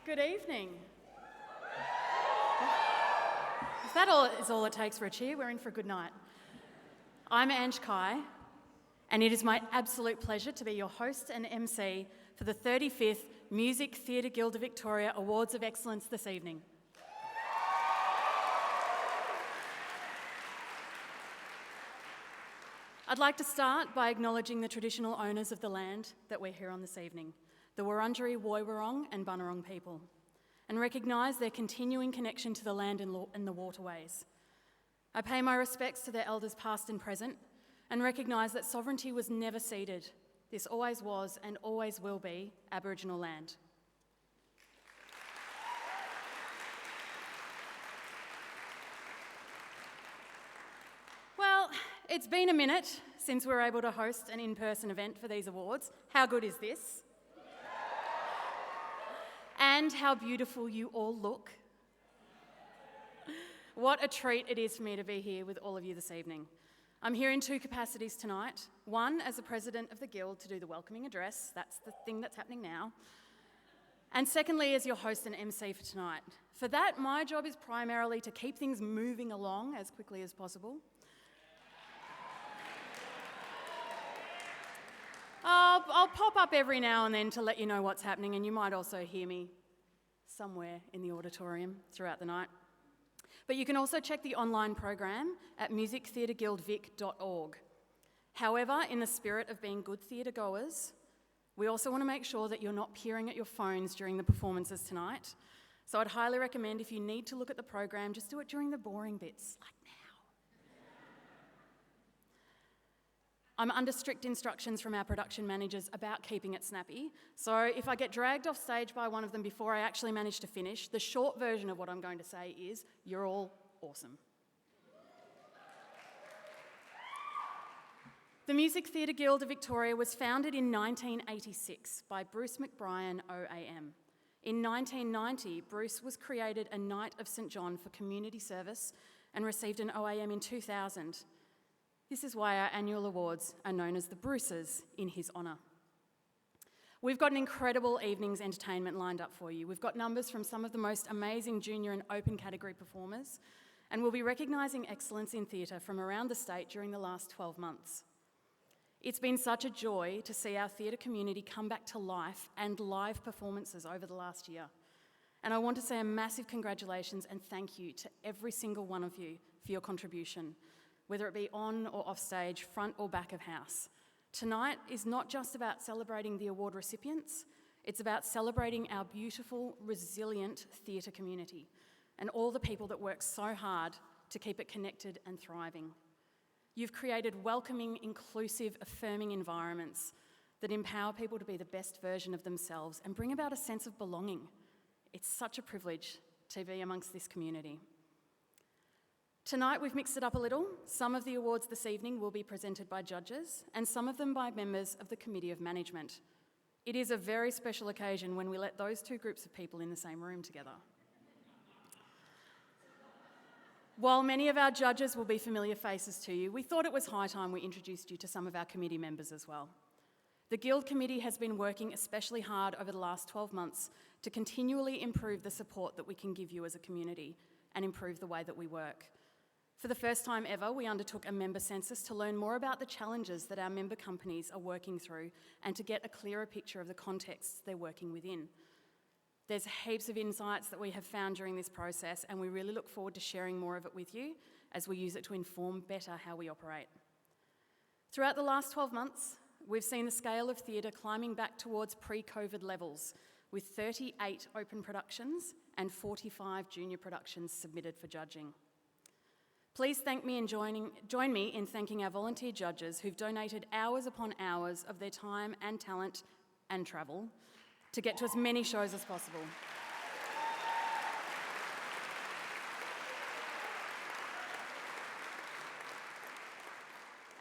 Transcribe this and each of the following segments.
Good evening. If that is all it takes for a cheer, we're in for a good night. I'm Ange Kai, and it is my absolute pleasure to be your host and MC for the 35th Music Theatre Guild of Victoria Awards of Excellence this evening. I'd like to start by acknowledging the traditional owners of the land that we're here on this evening, the Wurundjeri Woiwurrung and Bunurong people, and recognise their continuing connection to the land and the waterways. I pay my respects to their elders past and present and recognise that sovereignty was never ceded. This always was and always will be Aboriginal land. Well, it's been a minute since we were able to host an in-person event for these awards. How good is this? And how beautiful you all look. What a treat it is for me to be here with all of you this evening. I'm here in two capacities tonight. One, as the president of the Guild to do the welcoming address. That's the thing that's happening now. And secondly, as your host and MC for tonight. For that, my job is primarily to keep things moving along as quickly as possible. I'll pop up every now and then to let you know what's happening, and you might also hear me somewhere in the auditorium throughout the night. But you can also check the online program at musictheatreguildvic.org. However, in the spirit of being good theatre goers, we also want to make sure that you're not peering at your phones during the performances tonight. So I'd highly recommend, if you need to look at the program, just do it during the boring bits, like now. I'm under strict instructions from our production managers about keeping it snappy. So if I get dragged off stage by one of them before I actually manage to finish, the short version of what I'm going to say is, you're all awesome. The Music Theatre Guild of Victoria was founded in 1986 by Bruce McBrien OAM. In 1990, Bruce was created a Knight of St John for community service and received an OAM in 2000. This is why our annual awards are known as the Bruces in his honour. We've got an incredible evening's entertainment lined up for you. We've got numbers from some of the most amazing junior and open category performers, and we'll be recognising excellence in theatre from around the state during the last 12 months. It's been such a joy to see our theatre community come back to life and live performances over the last year. And I want to say a massive congratulations and thank you to every single one of you for your contribution, whether it be on or off stage, front or back of house. Tonight is not just about celebrating the award recipients, it's about celebrating our beautiful, resilient theatre community and all the people that work so hard to keep it connected and thriving. You've created welcoming, inclusive, affirming environments that empower people to be the best version of themselves and bring about a sense of belonging. It's such a privilege to be amongst this community. Tonight we've mixed it up a little. Some of the awards this evening will be presented by judges and some of them by members of the Committee of Management. It is a very special occasion when we let those two groups of people in the same room together. While many of our judges will be familiar faces to you, we thought it was high time we introduced you to some of our committee members as well. The Guild Committee has been working especially hard over the last 12 months to continually improve the support that we can give you as a community and improve the way that we work. For the first time ever, we undertook a member census to learn more about the challenges that our member companies are working through and to get a clearer picture of the contexts they're working within. There's heaps of insights that we have found during this process, and we really look forward to sharing more of it with you as we use it to inform better how we operate. Throughout the last 12 months, we've seen the scale of theatre climbing back towards pre-COVID levels, with 38 open productions and 45 junior productions submitted for judging. Please join me in thanking our volunteer judges who've donated hours upon hours of their time and talent and travel to get to as many shows as possible.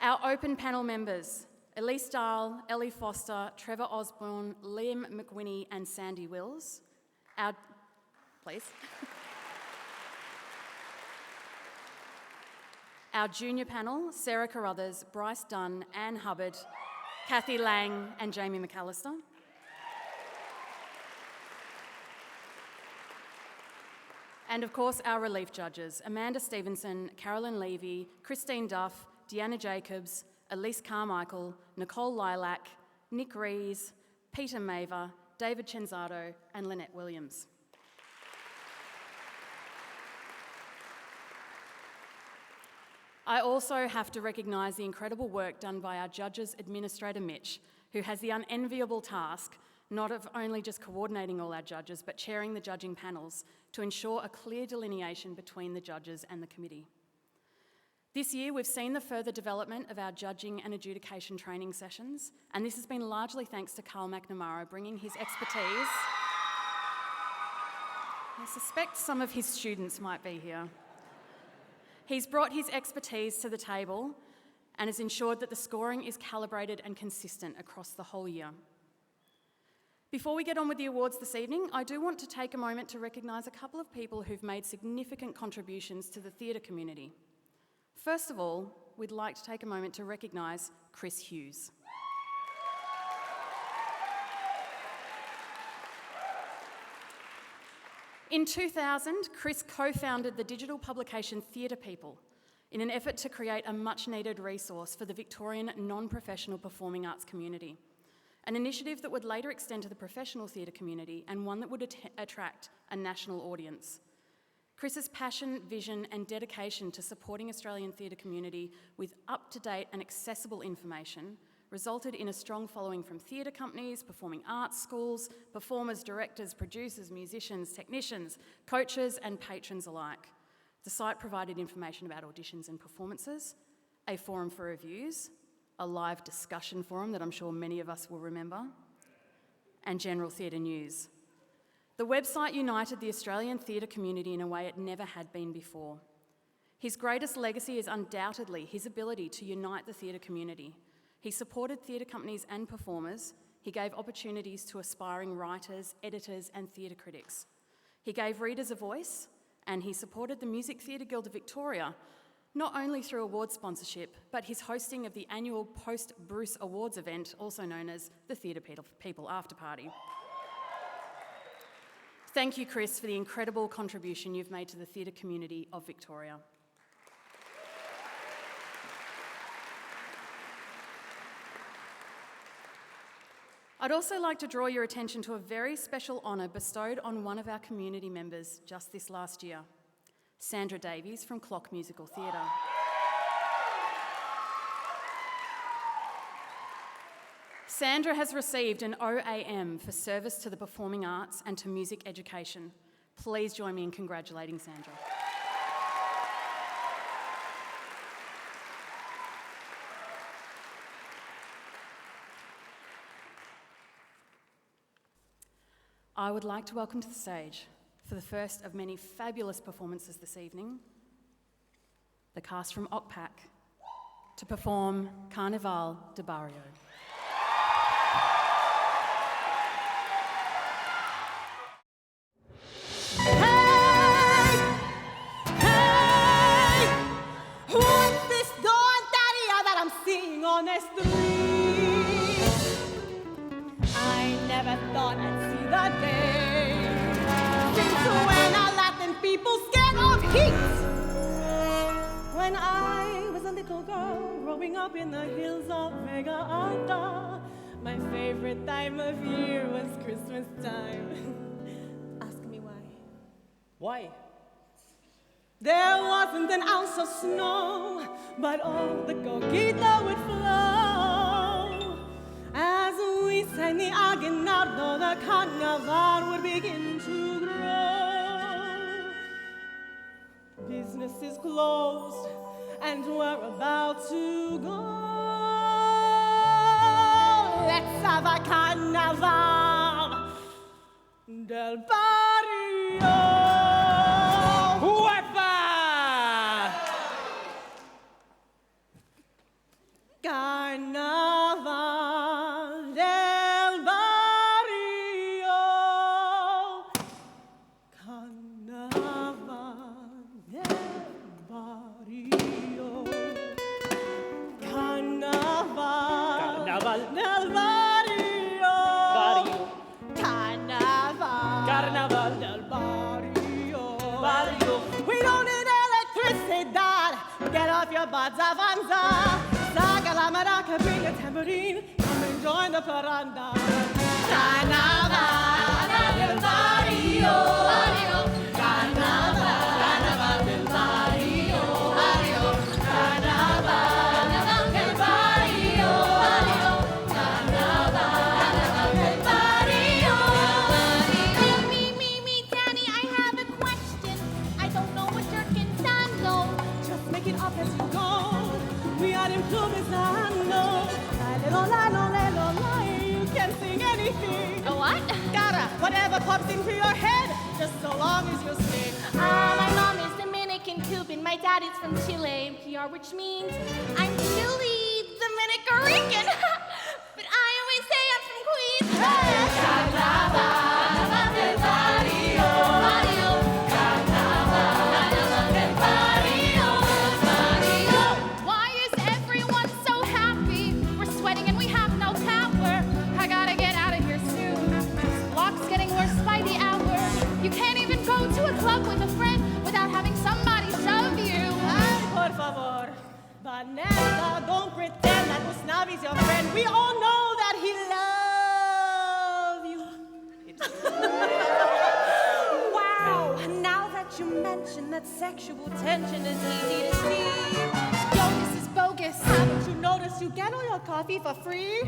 Our open panel members, Elise Dahl, Elly Foster, Trevor Osborne, Liam McWinney and Sandy Wills. Our junior panel, Sarah Carruthers, Bryce Dunn, Anne Hubbard, Kathy Lang and Jamie McAllister. And of course, our relief judges, Amanda Stevenson, Carolyn Levy, Christine Duff, Deanna Jacobs, Elise Carmichael, Nicole Lilac, Nick Rees, Peter Maver, David Chenzato, and Lynette Williams. I also have to recognise the incredible work done by our Judges Administrator Mitch, who has the unenviable task not of only just coordinating all our judges, but chairing the judging panels to ensure a clear delineation between the judges and the committee. This year, we've seen the further development of our judging and adjudication training sessions, and this has been largely thanks to Karl McNamara bringing his expertise. I suspect some of his students might be here. He's brought his expertise to the table and has ensured that the scoring is calibrated and consistent across the whole year. Before we get on with the awards this evening, I do want to take a moment to recognise a couple of people who've made significant contributions to the theatre community. First of all, we'd like to take a moment to recognise Chris Hughes. In 2000, Chris co-founded the digital publication Theatre People in an effort to create a much-needed resource for the Victorian non-professional performing arts community, an initiative that would later extend to the professional theatre community and one that would attract a national audience. Chris's passion, vision and dedication to supporting Australian theatre community with up-to-date and accessible information resulted in a strong following from theatre companies, performing arts schools, performers, directors, producers, musicians, technicians, coaches and patrons alike. The site provided information about auditions and performances, a forum for reviews, a live discussion forum that I'm sure many of us will remember, and general theatre news. The website united the Australian theatre community in a way it never had been before. His greatest legacy is undoubtedly his ability to unite the theatre community. He supported theatre companies and performers. He gave opportunities to aspiring writers, editors and theatre critics. He gave readers a voice, and he supported the Music Theatre Guild of Victoria, not only through award sponsorship, but his hosting of the annual post-Bruce Awards event, also known as the Theatre People After Party. Thank you, Chris, for the incredible contribution you've made to the theatre community of Victoria. I'd also like to draw your attention to a very special honour bestowed on one of our community members just this last year, Sandra Davies from CLOC Musical Theatre. Sandra has received an OAM for service to the performing arts and to music education. Please join me in congratulating Sandra. I would like to welcome to the stage, for the first of many fabulous performances this evening, the cast from OCPAC to perform Carnaval de Barrio. What's this Don Daria that I'm seeing on the street? I never thought I'd see the day since when our Latin people scared of heat. When I was a little girl growing up in the hills of Vega Alta, my favorite time of year was Christmas time. Ask me why. Why? There wasn't an ounce of snow, but all the coquito would flow. As we sang the aguinaldo, the carnaval would begin to grow. Business is closed, and we're about to go. Let's have a carnaval del Barrio. Carnaval del Barrio. Carnaval del Barrio. Carnaval del Barrio. Barrio. Carnaval del Barrio. barrio. We don't need electricidad. Get off your butts, avanza. Saca la maraca, bring a tambourine. Come and join the parranda. Carnaval del barrio. Carnaval del barrio. Carnaval del barrio. Carnaval del barrio. Me, Danny, I have a question. I don't know what you're cantando. Just make it up as you go. We are improvisando. You can sing anything. A what? Cara, whatever pops into your head, just so long as you sing. My mom is Dominican Cuban. My dad is from Chile, PR, which means I'm Chile Dominican Rican. But I always say I'm from Queens. Carnaval del barrio. Carnaval del barrio. Why is everyone so happy? We're sweating and we have no power. I gotta get out of here soon. This block's getting worse by the hour. You can't even go to a club with a friend without having somebody shove you. Ay, por favor. Vanessa, don't pretend that Usnavi's your friend. We all know that he loves you. Wow, now that you mention that sexual tension is easy to see. Yo, this is bogus. Haven't you noticed you get all your coffee for free?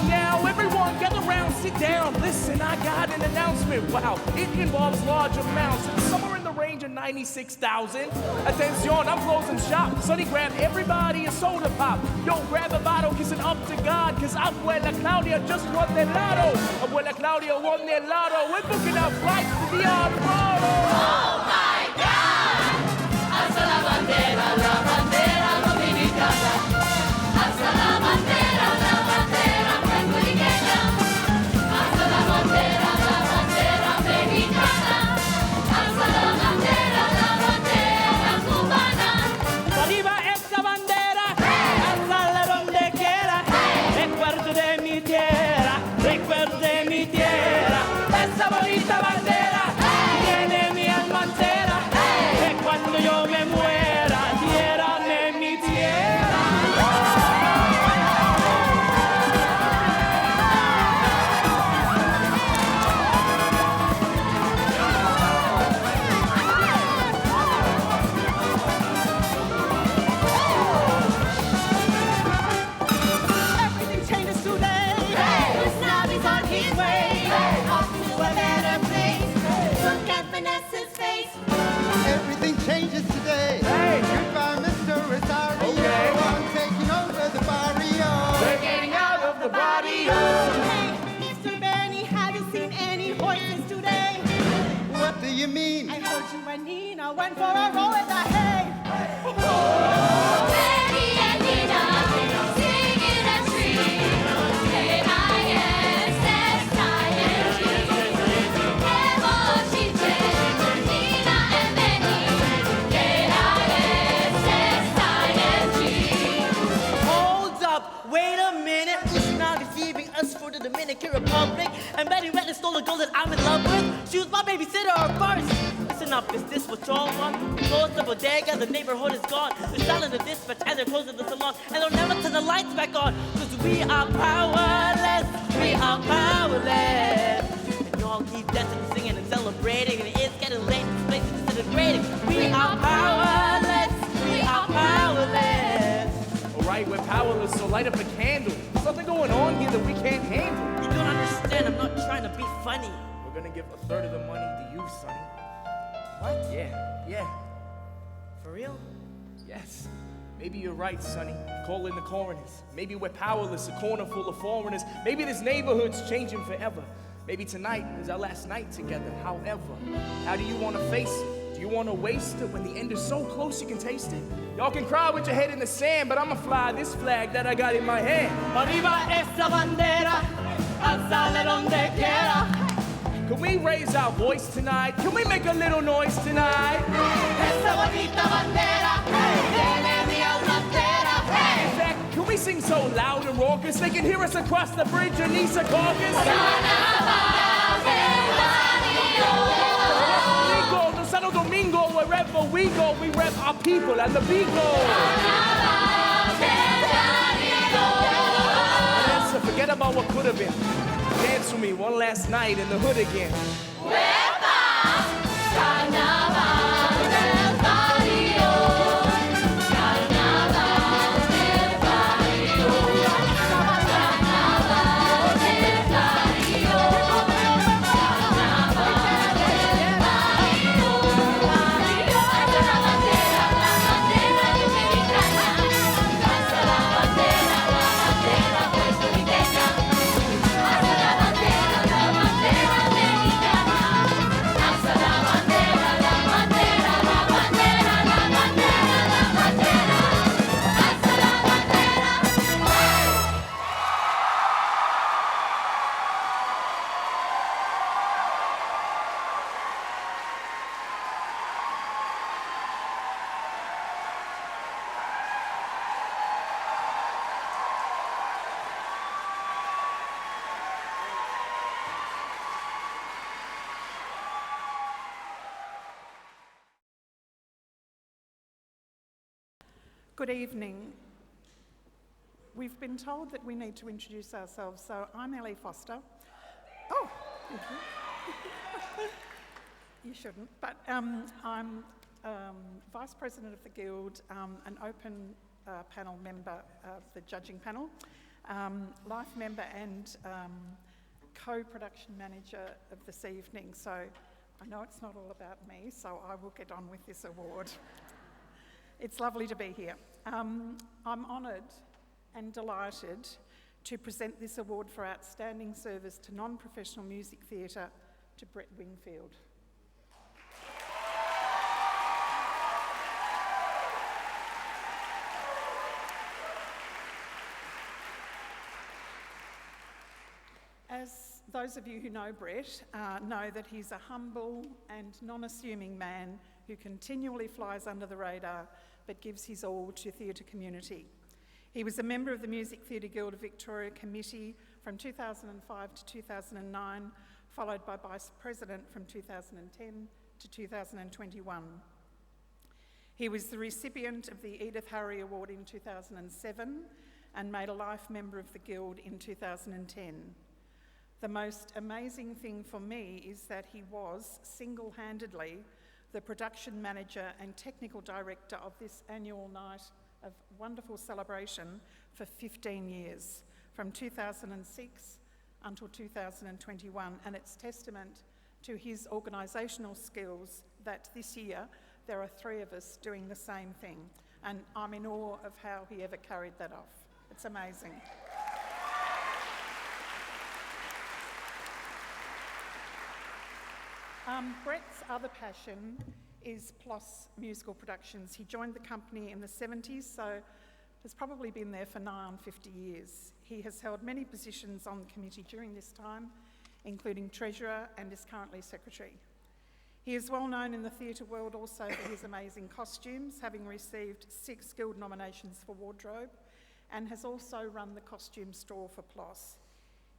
Now, everyone get around, sit down. Listen, I got an announcement. Wow, it involves large amounts. It's somewhere in the range of 96,000. Attention, I'm closing shop. Sonny, grab everybody a soda pop. Yo, grab a bottle, kissing up to God, cause Abuela Claudia just won the lotto. Abuela Claudia won the lotto. We're booking our flights to the tomorrow. Oh my God! Hasta la bandera dominicana. Hasta la bandera puertorriqueña. Hasta la bandera mexicana. Hasta la bandera cubana. Arriba esta bandera, hasta donde quiera. Recuerdo de mi tierra, esa bonita bandera tiene mi alma entera. Que cuando yo me muera, diérame mi tierra. Everything changes today. Usnavi's on his way. Off to a better place. Look at Vanessa's face. Everything changes today. Hey. Goodbye, Mr. Rosario. Okay. I'm taking over the barrio. We're getting out of the barrio. Hey, Mr. Benny, have you seen any horses today? What do you mean? I heard you and Nina went for a roll in the hay. Benny and Nina singing a tree. K-I-S-S-I-N-G. Emojiche, Nina and Benny. K-I-S-S-I-N-G. Hold up, wait a minute. Usnavi's leaving us for the Dominican Republic. And Betty Redden stole the girl that I'm in love with. She was my babysitter first. Listen up, is this what y'all want? Close the bodega, the neighborhood is gone. They're selling the dispatch and they're closing the salon. And they'll never turn the lights back on. Cause we are powerless. We are powerless. And y'all keep dancing and singing and celebrating. And it's getting late, this place is disintegrating. We are powerless. We are powerless. All right, we're powerless, so light up a candle. There's something going on here that we can't handle. You don't understand, I'm not trying to be funny. We're gonna give a third of the money to you, Sonny. What? Yeah. For real? Yes. Maybe you're right, Sonny. Call in the coroners. Maybe we're powerless, a corner full of foreigners. Maybe this neighborhood's changing forever. Maybe tonight is our last night together. However, how do you want to face it? Do you want to waste it when the end is so close you can taste it? Y'all can cry with your head in the sand, but I'ma fly this flag that I got in my hand. Arriba esta bandera, alzala donde quiera. Can we raise our voice tonight? Can we make a little noise tonight? Esta bonita bandera tiene mi alma so loud and raucous, they can hear us across the bridge in East Caucus. Domingo, no Santo Domingo, wherever we go, we rep our people and the beat goes. So forget about what could have been. Dance with me one last night in the hood again. Carnaval del Barrio. Carnaval del Barrio. Carnaval del Barrio. Carnaval del Barrio. Alza la bandera dominicana. Alza la bandera puertorriqueña. Alza la bandera mexicana. Alza la bandera, la bandera, la bandera, la bandera, la bandera. Alza la bandera. Good evening. We've been told that we need to introduce ourselves, so I'm Elly Foster. Oh, thank you. You shouldn't, but I'm Vice President of the Guild, an open panel member of the judging panel, life member and co-production manager of this evening, so I know it's not all about me, so I will get on with this award. It's lovely to be here. I'm honoured and delighted to present this award for outstanding service to non-professional music theatre to Brett Wingfield. As those of you who know Brett know that he's a humble and non-assuming man who continually flies under the radar but gives his all to theatre community. He was a member of the Music Theatre Guild of Victoria Committee from 2005 to 2009, followed by Vice President from 2010 to 2021. He was the recipient of the Edith Hurry Award in 2007 and made a life member of the Guild in 2010. The most amazing thing for me is that he was single-handedly the production manager and technical director of this annual night of wonderful celebration for 15 years, from 2006 until 2021, and it's testament to his organisational skills that this year there are 3 of us doing the same thing, and I'm in awe of how he ever carried that off. It's amazing. Brett's other passion is PLOS musical productions. He joined the company in the 70s, so has probably been there for nigh on 50 years. He has held many positions on the committee during this time, including treasurer and is currently secretary. He is well known in the theatre world also for his amazing costumes, having received 6 Guild nominations for wardrobe, and has also run the costume store for PLOS.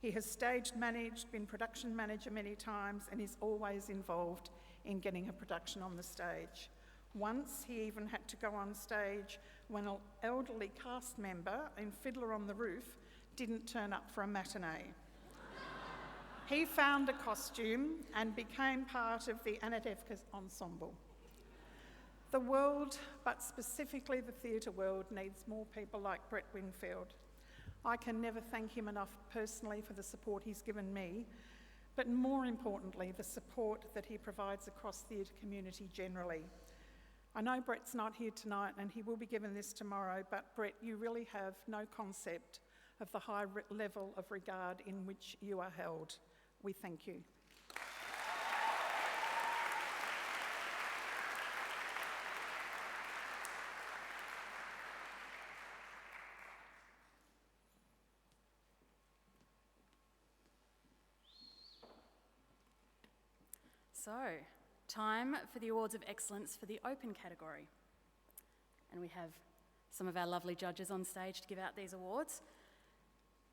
He has stage managed, been production manager many times, and is always involved in getting a production on the stage. Once he even had to go on stage when an elderly cast member in Fiddler on the Roof didn't turn up for a matinee. He found a costume and became part of the Anatevka ensemble. The world, but specifically the theatre world, needs more people like Brett Wingfield. I can never thank him enough personally for the support he's given me, but more importantly, the support that he provides across the theatre community generally. I know Brett's not here tonight and he will be given this tomorrow, but Brett, you really have no concept of the high level of regard in which you are held. We thank you. So, time for the Awards of Excellence for the Open category. And we have some of our lovely judges on stage to give out these awards.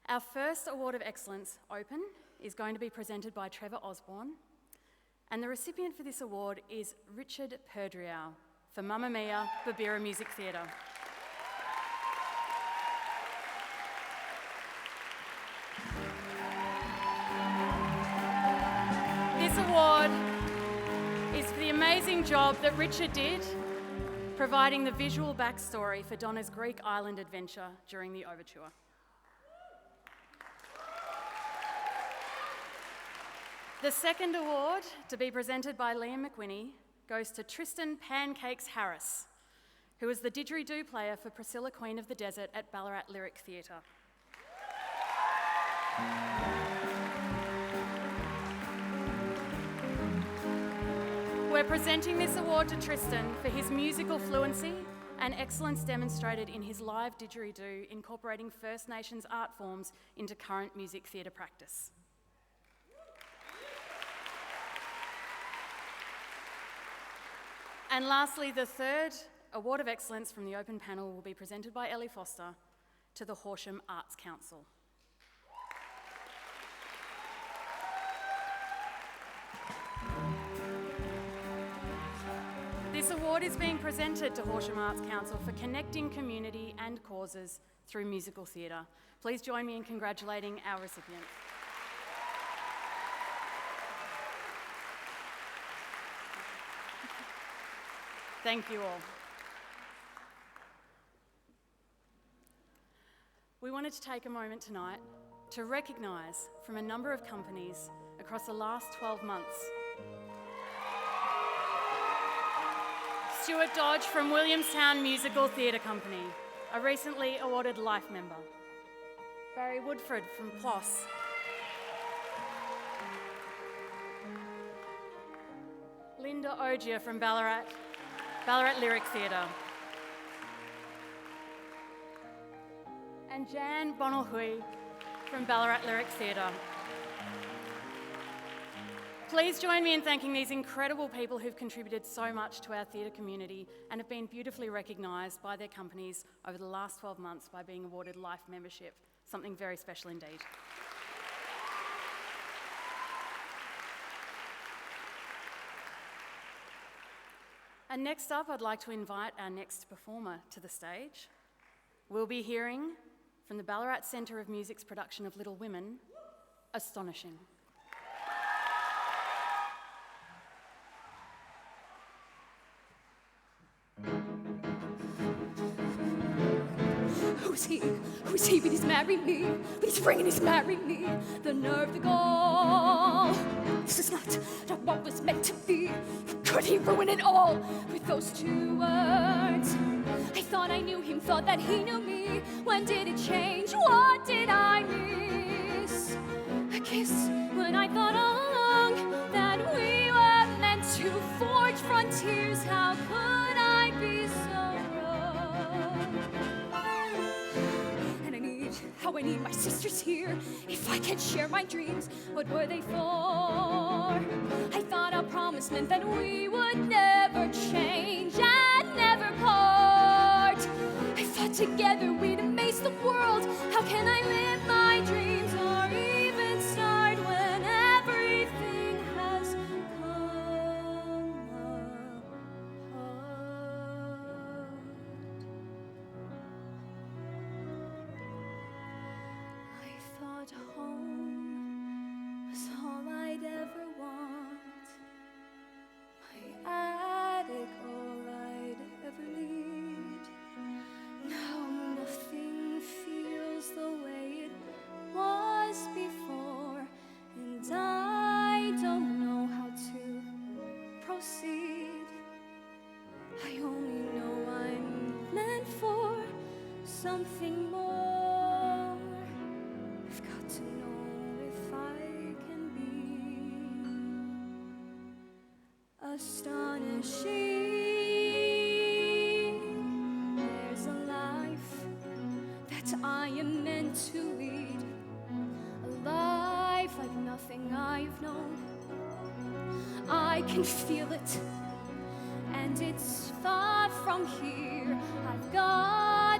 Our first Award of Excellence, Open, is going to be presented by Trevor Osborne, and the recipient for this award is Richard Perdriau for Mamma Mia, Babirra Music Theatre. This award is for the amazing job that Richard did providing the visual backstory for Donna's Greek island adventure during the Overture. The second award, to be presented by Liam McWhinney, goes to Tristan Pancakes Harris, who is the didgeridoo player for Priscilla, Queen of the Desert at Ballarat Lyric Theatre. We're presenting this award to Tristan for his musical fluency and excellence demonstrated in his live didgeridoo, incorporating First Nations art forms into current music theatre practice. And lastly, the third Award of Excellence from the Open Panel will be presented by Elly Foster to the Horsham Arts Council. This award is being presented to Horsham Arts Council for connecting community and causes through musical theatre. Please join me in congratulating our recipient. Thank you all. We wanted to take a moment tonight to recognise from a number of companies across the last 12 months. Stuart Dodge from Williamstown Musical Theatre Company, a recently awarded Life member. Barry Woodford from PLOS. Linda Ogier from Ballarat Lyric Theatre. And Jan Bonalhui from Ballarat Lyric Theatre. Please join me in thanking these incredible people who've contributed so much to our theatre community and have been beautifully recognised by their companies over the last 12 months by being awarded Life membership, something very special indeed. And next up, I'd like to invite our next performer to the stage. We'll be hearing from the Ballarat Centre of Music's production of Little Women, Astonishing. Who's he? But he's married me. But he's ringing, he's married me. The nerve, the gall. This is not what was meant to be. Could he ruin it all with those two words? I thought I knew him, thought that he knew me. When did it change? What did I miss? A kiss when I thought all along that we were meant to forge frontiers. How could I be so wrong? And how I need my sisters here. If I can share my dreams, what were they for? I thought our promise meant that we would never change and never part. I thought together we'd amaze the world. How can I live my dreams or even start when everything has come apart? I thought home was all I'd ever want. My attic, all I'd ever need. Now nothing feels the way it was before, and I don't know how to proceed. I only know I'm meant for something more. I've got to know if I can be astonishing. There's a life that I am meant to lead, a life like nothing I've known. I can feel it, and it's far from here. I've got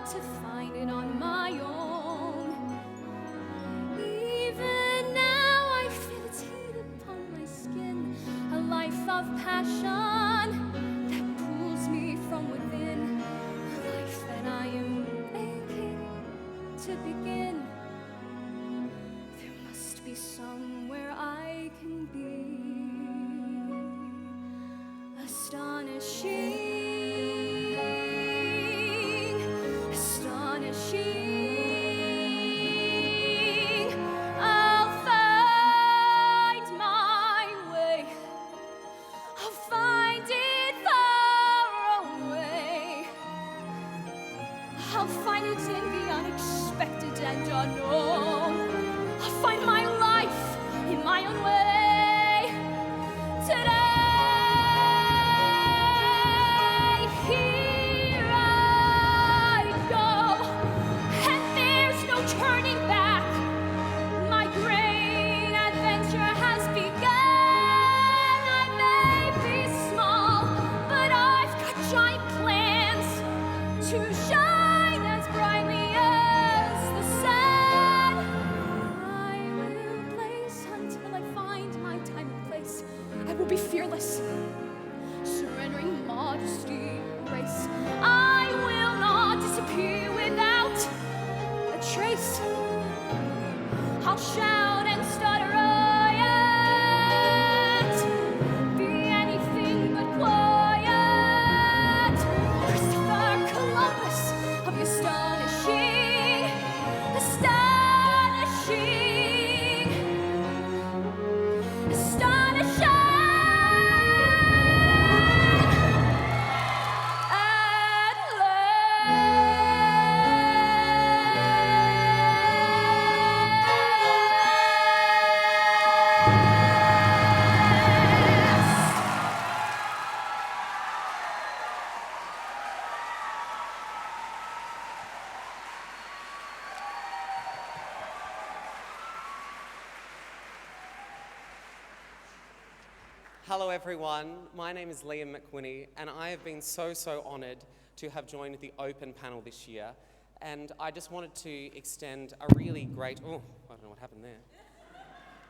find it in the unexpected and unknown. I'll find my life in my own way today. Here I go, and there's no turning back. My great adventure has begun. I may be small, but I've got giant plans to shine as brightly as the sun. I will blaze until I find my time and place. I will be fearless, surrendering modesty and grace. I will not disappear without a trace. I'll shout and stutter, oh, yet be anything but quiet. Christopher Columbus of the astonishing, astonishing, astonishing. At Hello everyone, my name is Liam McWhinney and I have been so honoured to have joined the open panel this year, and I just wanted to extend a really great, I don't know what happened there,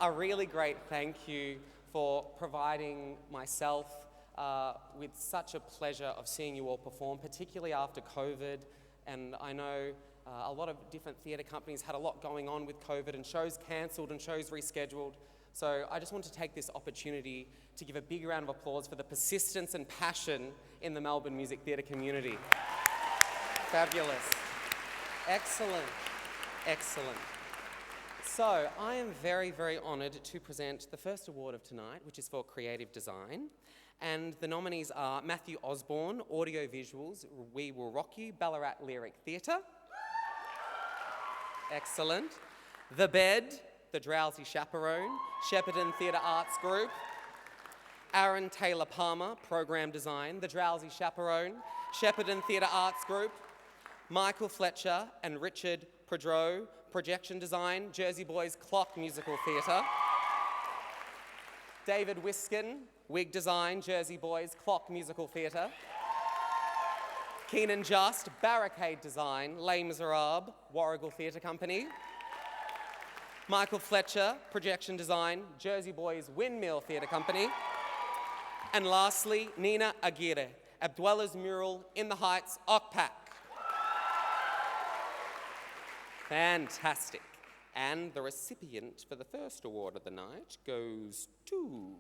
a really great thank you for providing myself with such a pleasure of seeing you all perform, particularly after COVID, and I know a lot of different theatre companies had a lot going on with COVID and shows cancelled and shows rescheduled. So I just want to take this opportunity to give a big round of applause for the persistence and passion in the Melbourne music theatre community. Fabulous. Excellent. Excellent. So I am very honoured to present the first award of tonight, which is for creative design. And the nominees are Matthew Osborne, Audio Visuals, We Will Rock You, Ballarat Lyric Theatre. Excellent. The Bed, The Drowsy Chaperone, Shepparton Theatre Arts Group. Aaron Taylor Palmer, Program Design, The Drowsy Chaperone, Shepparton Theatre Arts Group. Michael Fletcher and Richard Prodreau, Projection Design, Jersey Boys CLOC Musical Theatre. David Wiskin, Wig Design, Jersey Boys CLOC Musical Theatre. Keenan Just, Barricade Design, Les Miserables, Warrigal Theatre Company. Michael Fletcher, Projection Design, Jersey Boys Windmill Theatre Company. And lastly, Nina Aguirre, Abdwella's Mural, In the Heights, OCPAC. Fantastic. And the recipient for the first award of the night goes to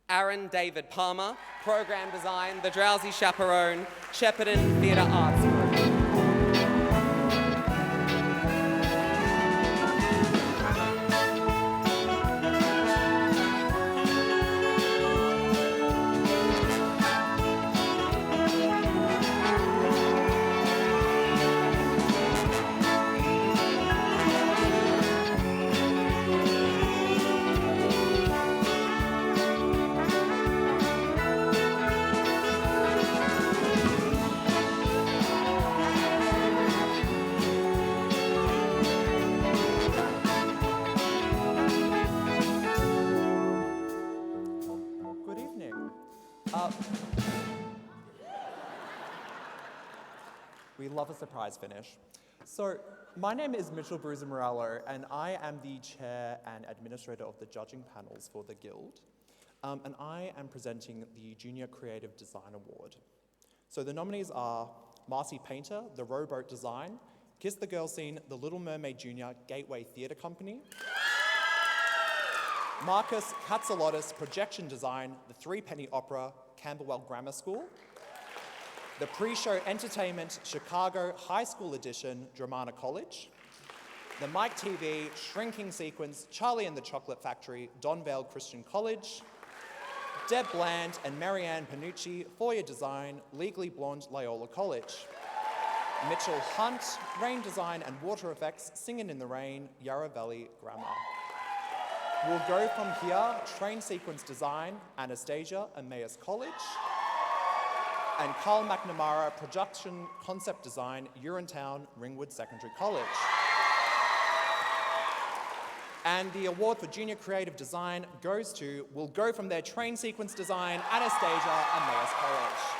Aaron David Palmer, Program Design, The Drowsy Chaperone, Shepparton Theatre Arts Group. We love a surprise finish. So, my name is Mitchell Bruiser Morello, and I am the chair and administrator of the judging panels for the Guild. And I am presenting the Junior Creative Design Award. So the nominees are Marcy Painter, The Rowboat Design, Kiss the Girl Scene, The Little Mermaid Junior, Gateway Theatre Company, Marcus Katsalotis, Projection Design, The Threepenny Opera, Camberwell Grammar School, the Pre-Show Entertainment, Chicago High School Edition, Dramana College, the Mike TV, Shrinking Sequence, Charlie and the Chocolate Factory, Donvale Christian College, Deb Bland and Marianne Panucci, Foyer Design, Legally Blonde, Loyola College. Mitchell Hunt, Rain Design and Water Effects, Singin' in the Rain, Yarra Valley Grammar. We'll go from here, Train Sequence Design, Anastasia, Emmaus College, and Karl McNamara, Production Concept Design, Urinetown, Ringwood Secondary College. And the award for Junior Creative Design goes to, will go from their Train Sequence Design, Anastasia, Emmaus College.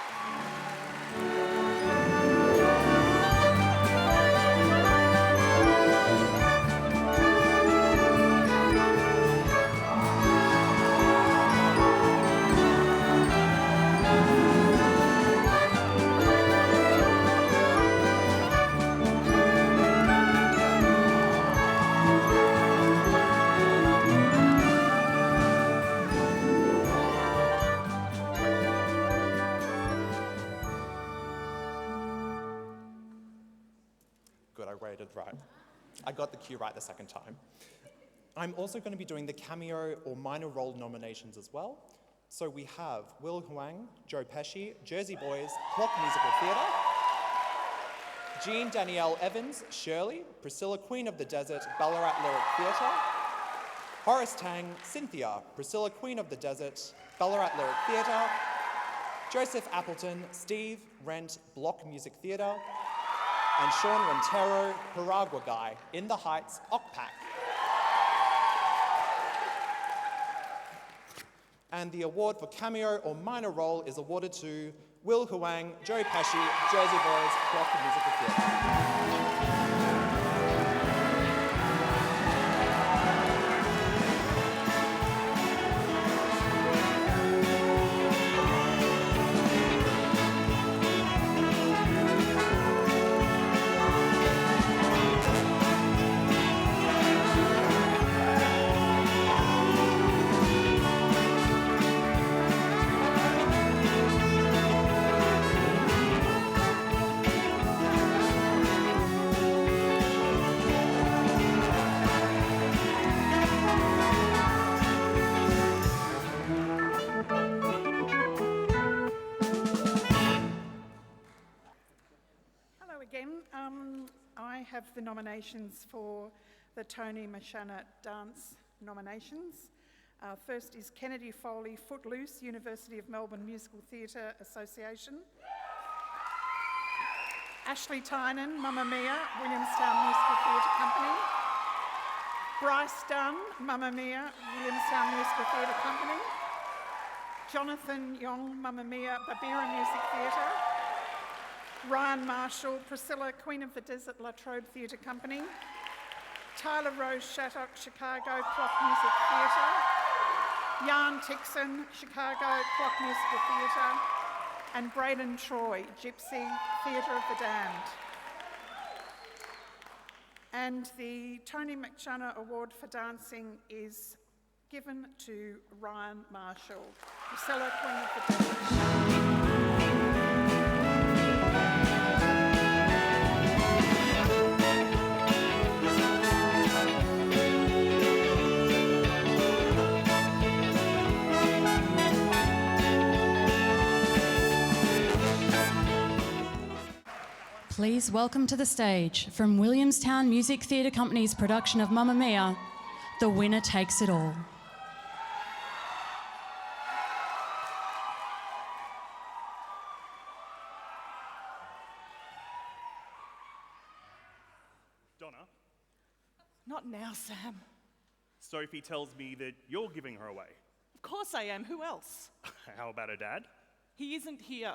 Good, I rated right. I got the cue right the second time. I'm also going to be doing the cameo or minor role nominations as well. So we have Will Huang, Joe Pesci, Jersey Boys, CLOC Musical Theatre, Jean Danielle Evans, Shirley, Priscilla Queen of the Desert, Ballarat Lyric Theatre, Horace Tang, Cynthia, Priscilla Queen of the Desert, Ballarat Lyric Theatre, Joseph Appleton, Steve, Rent, BLOC Music Theatre, and Sean Rentero, Paragua Guy, In the Heights, OCPAC. And the award for cameo or minor role is awarded to Will Huang, Joe Pesci, Jersey Boys, CLOC Musical Theatre. I have the nominations for the Tony Mashana Dance nominations. First is Kennedy Foley, Footloose, University of Melbourne Musical Theatre Association. Ashley Tynan, Mamma Mia, Williamstown Musical Theatre Company. Bryce Dunn, Mamma Mia, Williamstown Musical Theatre Company. Jonathan Yong, Mamma Mia, Babirra Music Theatre. Ryan Marshall, Priscilla, Queen of the Desert, La Trobe Theatre Company. Tyler Rose Shattock, Chicago, CLOC Music Theatre. Jan Tixon, Chicago, CLOC Musical Theatre. And Braden Troy, Gypsy, Theatre of the Damned. And the Tony McChana Award for Dancing is given to Ryan Marshall, Priscilla, Queen of the Desert. Please welcome to the stage, from Williamstown Music Theatre Company's production of Mamma Mia, The Winner Takes It All. Donna, Not now, Sam. Sophie tells me that you're giving her away. Of course I am. Who else? How about her dad? He isn't here.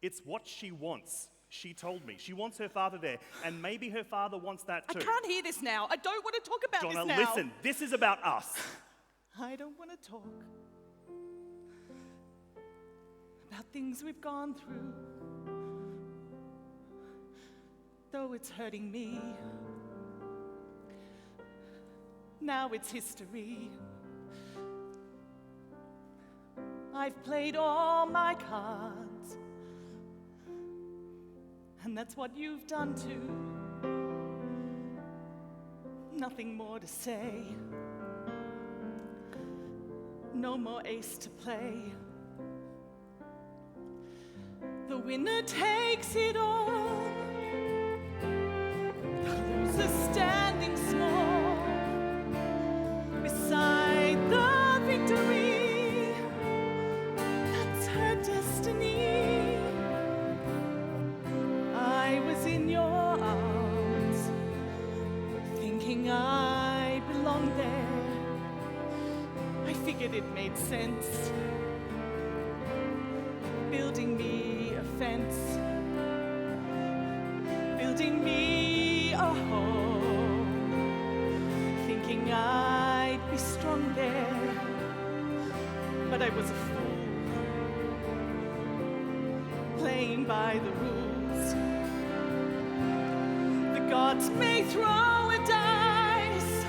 It's what she wants. She told me. She wants her father there, and maybe her father wants that too. I can't hear this now. I don't want to talk about Donna, this now. listen. This is about us. I don't want to talk about things we've gone through, though it's hurting me. Now it's history. I've played all my cards, and that's what you've done too. Nothing more to say. No more ace to play. The winner takes it all. figured it made sense. Building me a fence, building me a home, thinking I'd be strong there, but I was a fool, playing by the rules. The gods may throw a dice,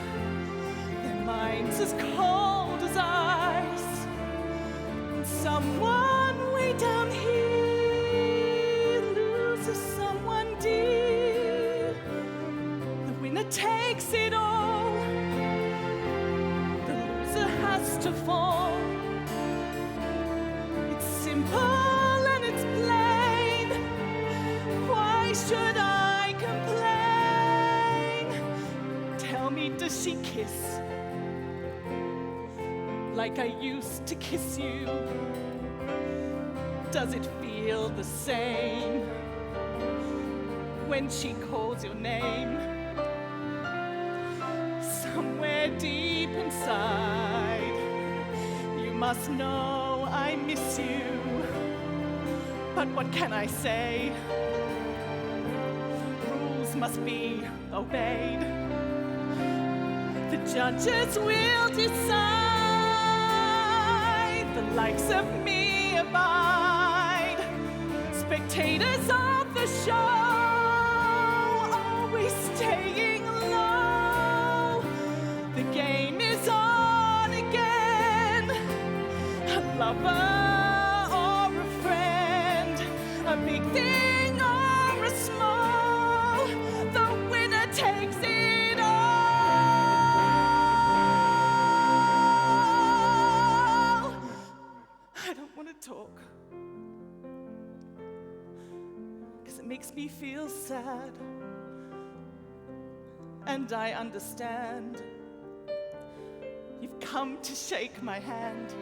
their minds as cold as ice, and someone way down here loses someone dear. The winner takes it all, the loser has to fall. It's simple and it's plain. Why should I complain? Tell me, does she kiss like I used to kiss you? Does it feel the same when she calls your name? Somewhere deep inside, you must know I miss you. But what can I say? Rules must be obeyed. The judges will decide. The likes of me abide. Spectators of the show, always staying low. The game is on again. A lover or a friend, a big thing or a small, the winner takes it all. I don't want to talk, 'cause it makes me feel sad. And I understand. You've come to shake my hand.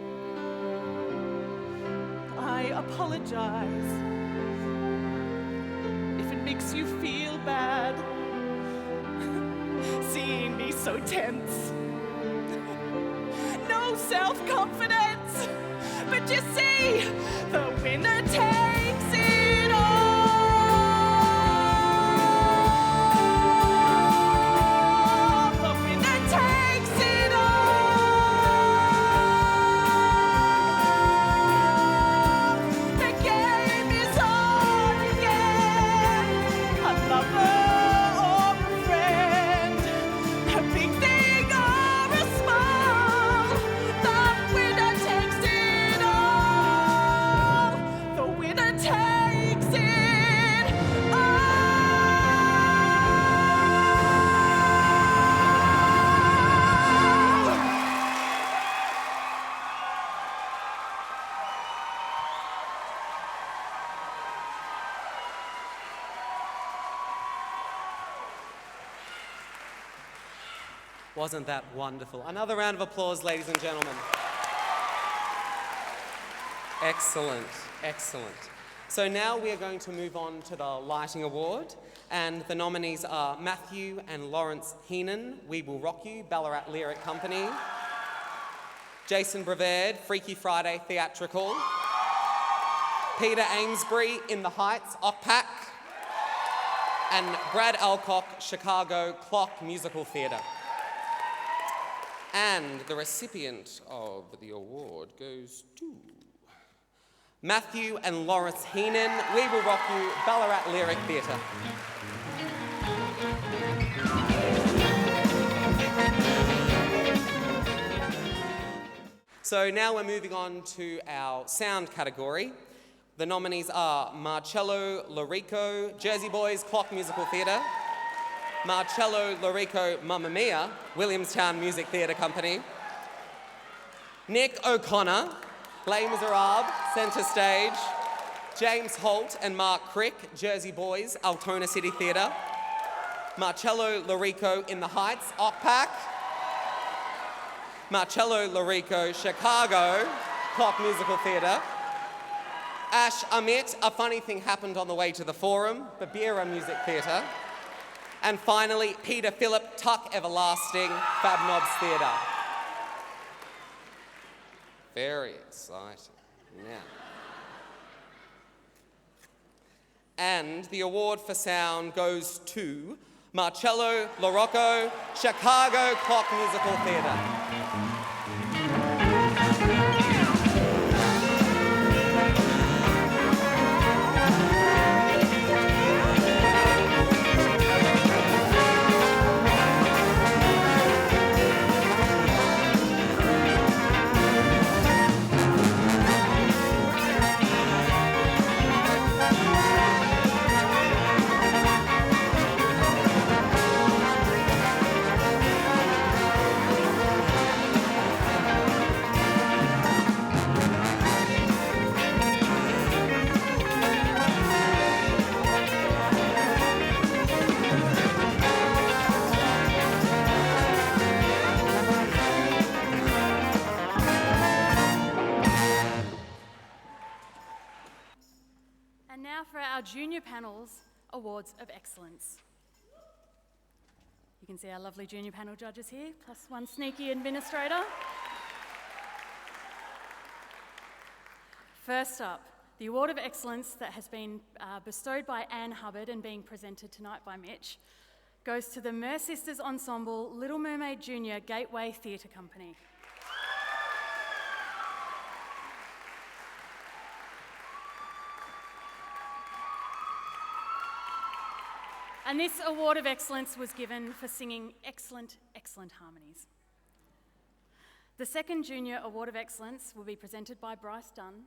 I apologize if it makes you feel bad, seeing me so tense. No self-confidence, but you see, the winner takes it all. The winner takes it all. The game is on again. A lover or a friend, a big thing or a small, the winner takes it all. The winner takes it all. Wasn't that wonderful? Another round of applause, ladies and gentlemen. Excellent, excellent. So now we are going to move on to the Lighting Award, and the nominees are Matthew and Lawrence Heenan, We Will Rock You, Ballarat Lyric Company; Jason Brevard, Freaky Friday Theatrical; Peter Amesbury, In the Heights, OCPAC; and Brad Alcock, Chicago CLOC Musical Theatre. And the recipient of the award goes to Matthew and Lawrence Heenan, We Will Rock You, Ballarat Lyric Theatre. So now we're moving on to our sound category. The nominees are Marcello Lorico, Jersey Boys CLOC Musical Theatre; Marcello Lorico Mamma Mia, Williamstown Music Theatre Company; Nick O'Connor, Les Miserables, Centre Stage; James Holt and Mark Crick, Jersey Boys, Altona City Theatre; Marcello Lorico, In the Heights, OCPAC; Marcello Lorico, Chicago, CLOC Musical Theatre; Ash Amit, A Funny Thing Happened on the Way to the Forum, Babirra Music Theatre; and finally, Peter Phillip, Tuck Everlasting, FabNobs Theatre. Very exciting. Yeah. And the award for sound goes to Marcello LaRocco, Chicago CLOC Musical Theatre. And now for our junior panels Awards of Excellence. You can see our lovely junior panel judges here, plus one sneaky administrator. First up, the Award of Excellence that has been bestowed by Anne Hubbard and being presented tonight by Mitch goes to the Mer Sisters Ensemble Little Mermaid Junior Gateway Theatre Company. And this Award of Excellence was given for singing excellent, excellent harmonies. The second Junior Award of Excellence will be presented by Bryce Dunn.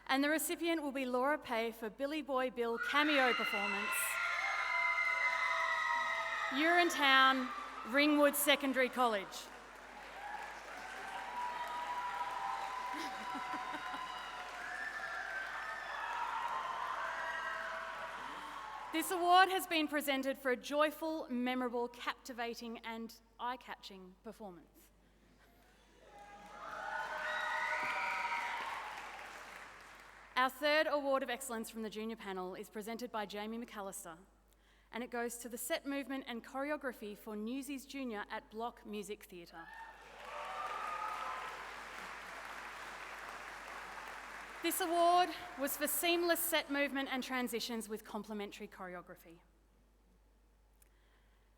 And the recipient will be Laura Pay for Billy Boy Bill cameo performance. Urinetown, Ringwood Secondary College. This award has been presented for a joyful, memorable, captivating and eye-catching performance. Our third Award of Excellence from the junior panel is presented by Jamie McAllister, and it goes to the set movement and choreography for Newsies Junior at BLOC Music Theatre. This award was for seamless set movement and transitions with complementary choreography.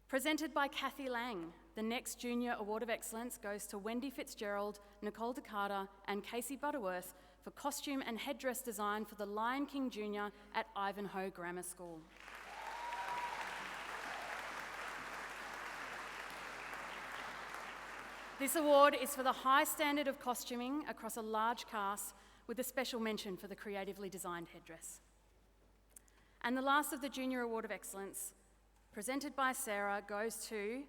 Presented by Kathy Lang, the next Junior Award of Excellence goes to Wendy Fitzgerald, Nicole DeCarter, and Casey Butterworth for costume and headdress design for the Lion King Junior at Ivanhoe Grammar School. This award is for the high standard of costuming across a large cast, with a special mention for the creatively designed headdress. And the last of the Junior Award of Excellence, presented by Sarah, goes to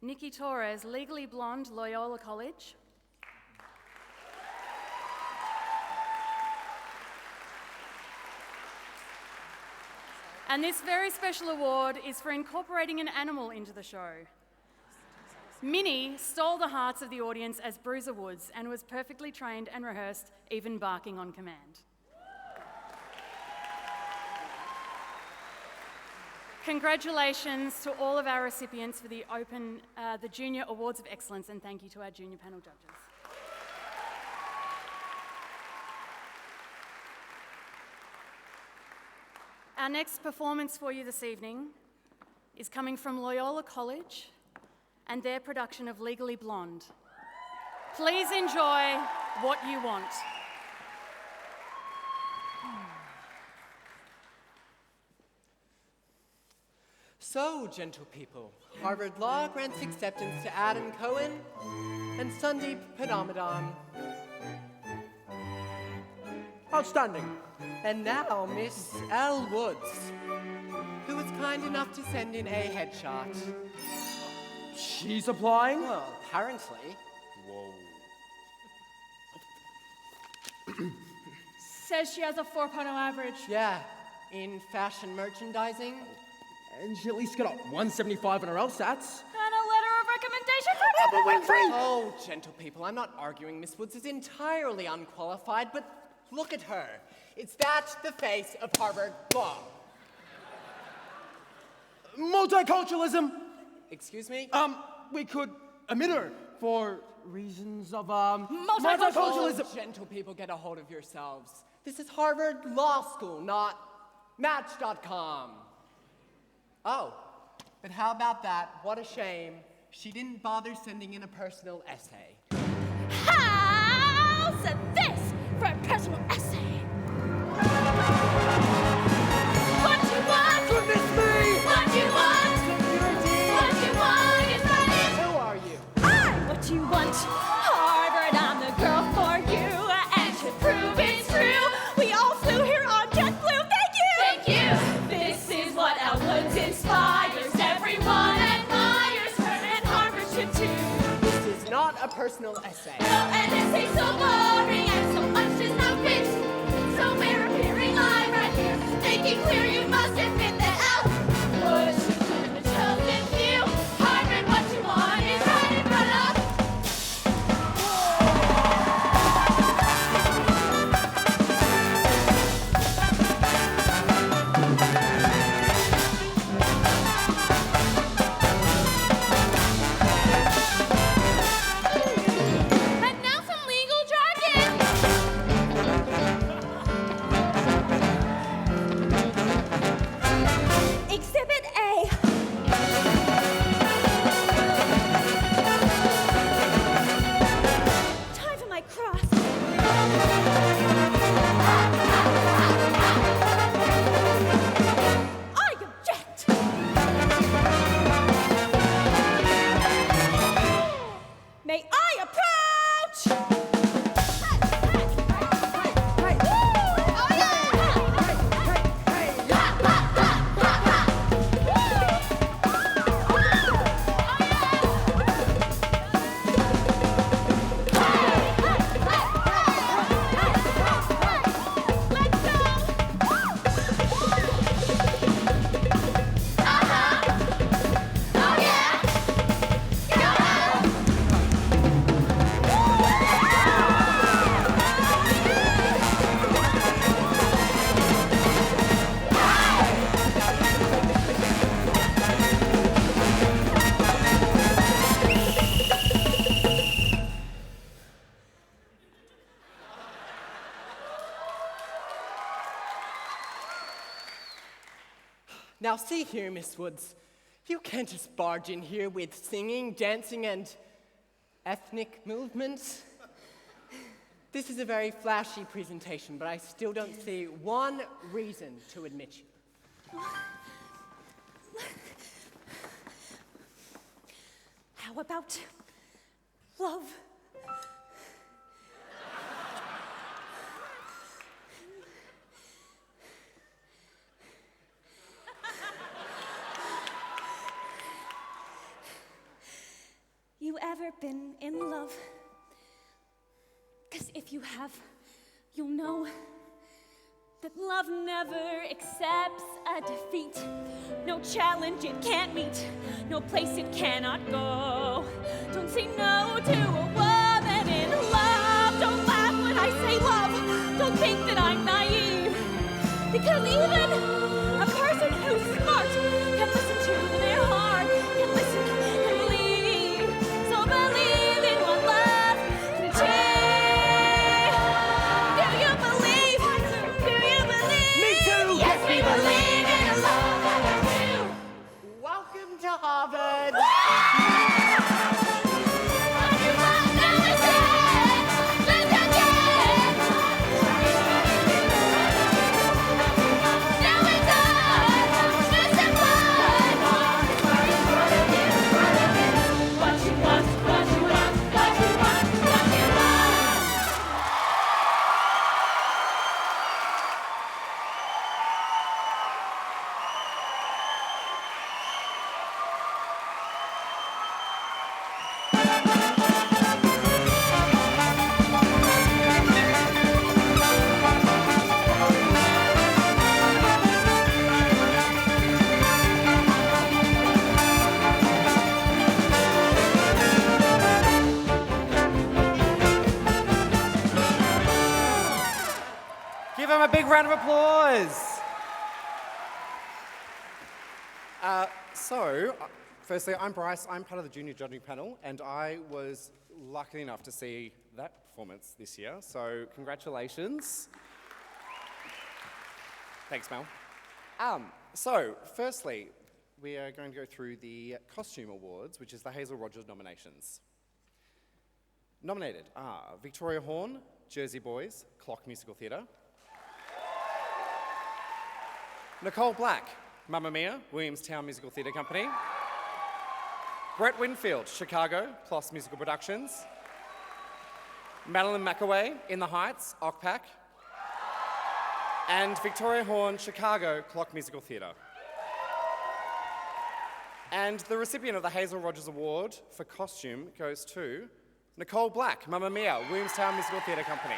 Nikki Torres, Legally Blonde, Loyola College. And this very special award is for incorporating an animal into the show. Minnie stole the hearts of the audience as Bruiser Woods and was perfectly trained and rehearsed, even barking on command. Congratulations to all of our recipients for the Junior Awards of Excellence, and thank you to our junior panel judges. Our next performance for you this evening is coming from Loyola College and their production of Legally Blonde. Please enjoy What You Want. So, gentle people, Harvard Law grants acceptance to Adam Cohen and Sandeep Padamadan. Outstanding. And now, Miss Elle Woods, who was kind enough to send in a headshot. She's applying? Well, apparently. Whoa. Says she has a 4.0 average. Yeah, in fashion merchandising. And she at least got a 175 on her LSATs. And a letter of recommendation from Oprah Winfrey! Oh, gentle people, I'm not arguing Miss Woods is entirely unqualified, but look at her. It's that the face of Harvard Law. Multiculturalism! Excuse me? We could emitter for reasons of multiculturalism. Multiculturalism. Gentle people, get a hold of yourselves. This is Harvard Law School, not Match.com. Oh, but how about that? What a shame. She didn't bother sending in a personal essay. How's this for a personal essay? What you want? Goodness me! What you want? Security! What you want is ready. Who are you? I'm what you want. Harvard, I'm the girl for you. And to prove it's true, we all flew here on JetBlue. Thank you! Thank you! This is what Elwood inspires. Everyone admires her, and Harvard should too. This is not a personal essay. No, an essay so boring and so much does not fit. So we're appearing live right here, making clear you must admit that Elwood should win the chosen few. Harvard, what you want is right in front of. And now some legal jargon. Exhibit A. Time for my cross. I object. May I approach? Now see here, Miss Woods. You can't just barge in here with singing, dancing, and ethnic movements. This is a very flashy presentation, but I still don't see one reason to admit you. How about love? You ever been in love? 'Cause if you have, you'll know that love never accepts a defeat. No challenge it can't meet, no place it cannot go. Don't say no to a woman in love. Don't laugh when I say love. Don't think that I'm naive. Because even a person who's smart can listen to their heart, can listen and believe. So believe in what love can achieve. Do you believe? Do you believe? Me too! Yes, we believe in a love that can do. Welcome to Harvard! What you want now is it. Let's again. Now it's on. Just have fun. What you want, what you want, what you want, what you want. Give him a big round of applause. Firstly, I'm Bryce. I'm part of the junior judging panel, and I was lucky enough to see that performance this year, so congratulations. Thanks, Mel. So, firstly, we are going to go through the Costume Awards, which is the Hazel Rogers nominations. Nominated are Victoria Horn, Jersey Boys, CLOC Musical Theatre. Nicole Black, Mamma Mia, Williamstown Musical Theatre Company. Brett Winfield, Chicago, PLOS Musical Productions. Madeline McAway, In the Heights, OCPAC. And Victoria Horn, Chicago, CLOC Musical Theatre. And the recipient of the Hazel Rogers Award for Costume goes to Nicole Black, Mamma Mia, Williamstown Musical Theatre Company.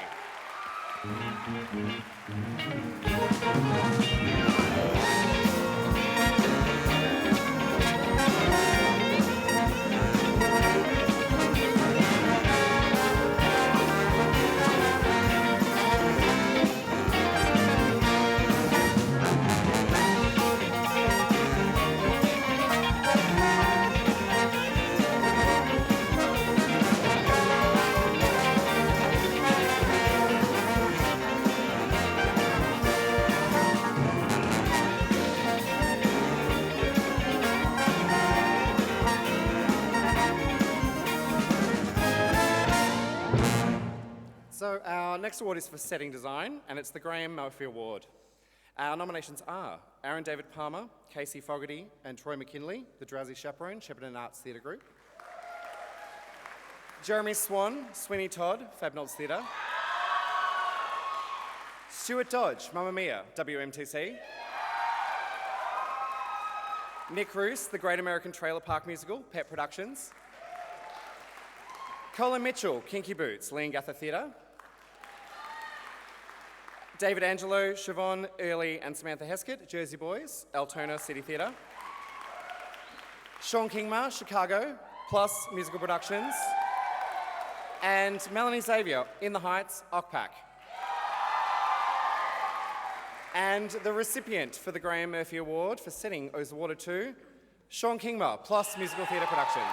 So our next award is for setting design, and it's the Graham Murphy Award. Our nominations are Aaron David Palmer, Casey Fogarty, and Troy McKinley, the Drowsy Chaperone, Shepparton Arts Theatre Group. Jeremy Swan, Sweeney Todd, FabNobs Theatre. Stuart Dodge, Mamma Mia, WMTC. Nick Roose, the Great American Trailer Park Musical, PET Productions. Colin Mitchell, Kinky Boots, Leongatha Theatre. David Angelo, Siobhan, Elly and Samantha Heskett, Jersey Boys, Altona City Theatre. Sean Kingma, Chicago, PLOS Musical Productions. And Melanie Xavier, In the Heights, OCPAC. And the recipient for the Graham Murphy Award for setting is awarded to Sean Kingma, PLOS Musical Theatre Productions.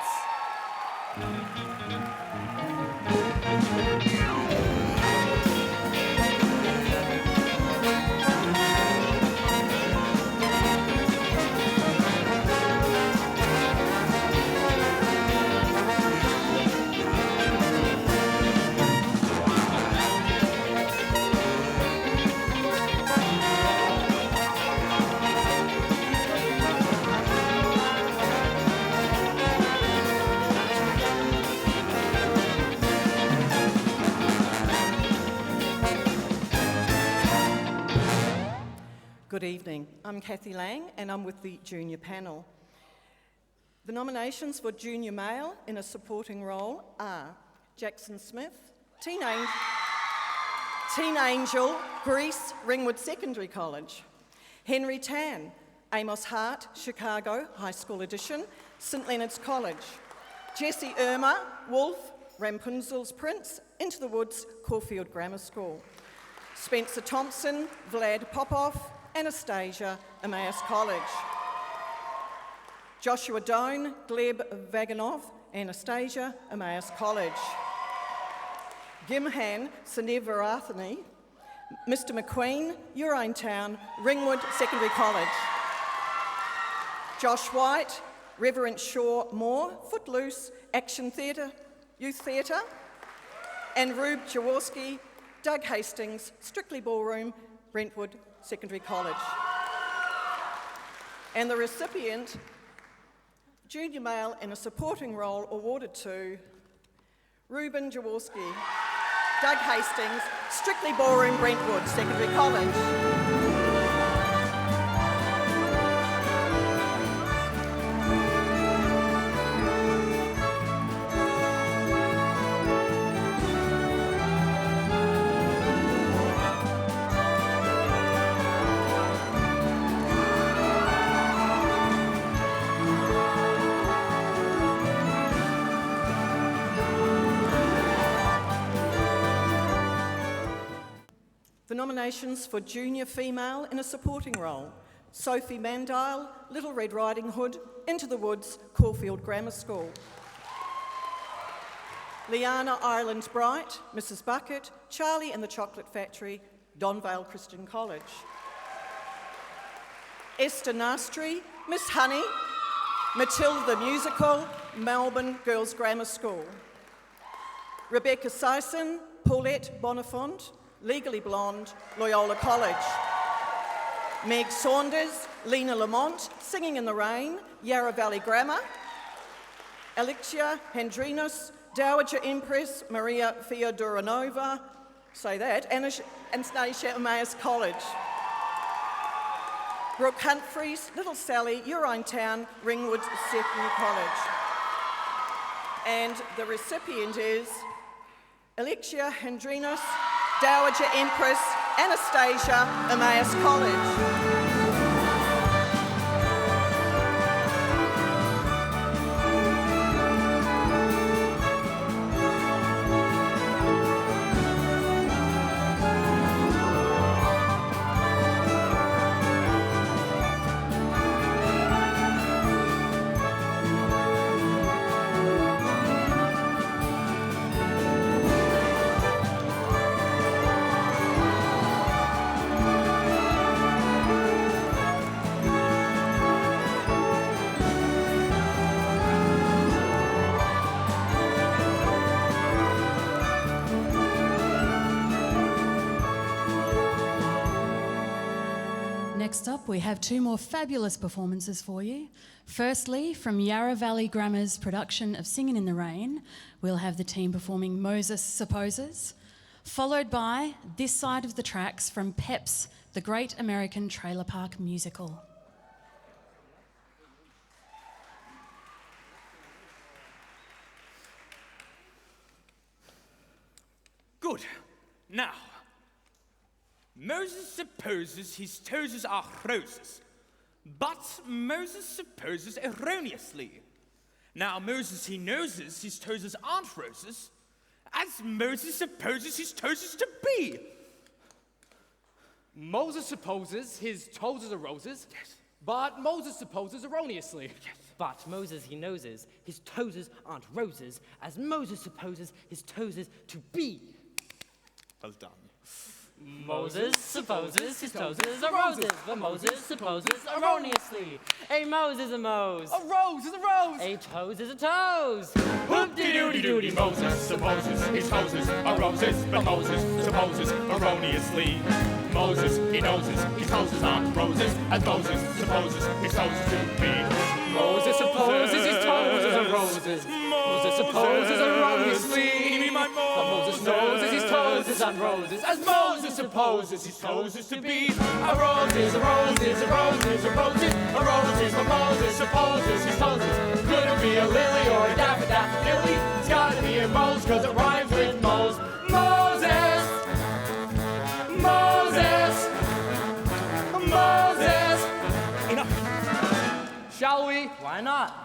Good evening. I'm Kathy Lang and I'm with the junior panel. The nominations for junior male in a supporting role are Jackson Smith, Teen Angel, Greece, Ringwood Secondary College. Henry Tan, Amos Hart, Chicago, High School Edition, St Leonard's College. Jesse Irma, Wolf, Rapunzel's Prince, Into the Woods, Caulfield Grammar School. Spencer Thompson, Vlad Popov, Anastasia, Emmaus College. Joshua Doan, Gleb Vaganov, Anastasia, Emmaus College. Gimhan, Sanev Varathani, Mr McQueen, Urinetown, Ringwood Secondary College. Josh White, Reverend Shaw Moore, Footloose, Action Theatre, Youth Theatre. And Rube Jaworski, Doug Hastings, Strictly Ballroom, Brentwood Secondary College. And the recipient, junior male in a supporting role, awarded to Ruben Jaworski, Doug Hastings, Strictly Ballroom, Brentwood Secondary College. The nominations for junior female in a supporting role. Sophie Mandile, Little Red Riding Hood, Into the Woods, Caulfield Grammar School. Liana Ireland Bright, Mrs. Bucket, Charlie and the Chocolate Factory, Donvale Christian College. Esther Nastri, Miss Honey, Matilda the Musical, Melbourne Girls Grammar School. Rebecca Sison, Paulette Bonifant, Legally Blonde, Loyola College. Meg Saunders, Lena Lamont, Singing in the Rain, Yarra Valley Grammar. Alexia Hendrinos, Dowager Empress, Maria Fyodoranova, say that, Anastasia Emmaus College. Brooke Humphreys, Little Sally, Urine Town, Ringwood Secondary College. And the recipient is Alexia Hendrinos, Dowager Empress, Anastasia Emmaus College. Next up, we have two more fabulous performances for you. Firstly, from Yarra Valley Grammar's production of Singing in the Rain, we'll have the team performing Moses Supposes, followed by This Side of the Tracks from PEP's The Great American Trailer Park Musical. Good. Now, Moses supposes his toes are roses, but Moses supposes erroneously. Now, Moses, he knows his toes aren't roses, as Moses supposes his toes to be. Moses supposes his toes are roses, yes, but Moses supposes erroneously. Yes. But Moses, he knows his toes aren't roses, as Moses supposes his toes to be. Well done. Moses supposes his toes are roses, but Moses supposes erroneously. A Mose is a Mose. A rose is a rose. A toes is a toes. Whoop-de-doody-doody, Moses supposes his toes are roses, but Moses supposes erroneously. Moses, he knows his toes aren't roses, as Moses supposes his toes to be. Moses supposes his toes are roses. Moses supposes erroneously. But Moses knows his toes aren't roses, as Moses supposes his toes to be. A rose is a rose is a rose is a rose is a rose is, but Moses supposes his toes couldn't be a lily or a daffodilly. It's gotta be a Mose, cause it rhymes with Mose. Moses! Moses! Moses! Enough. Shall we? Why not?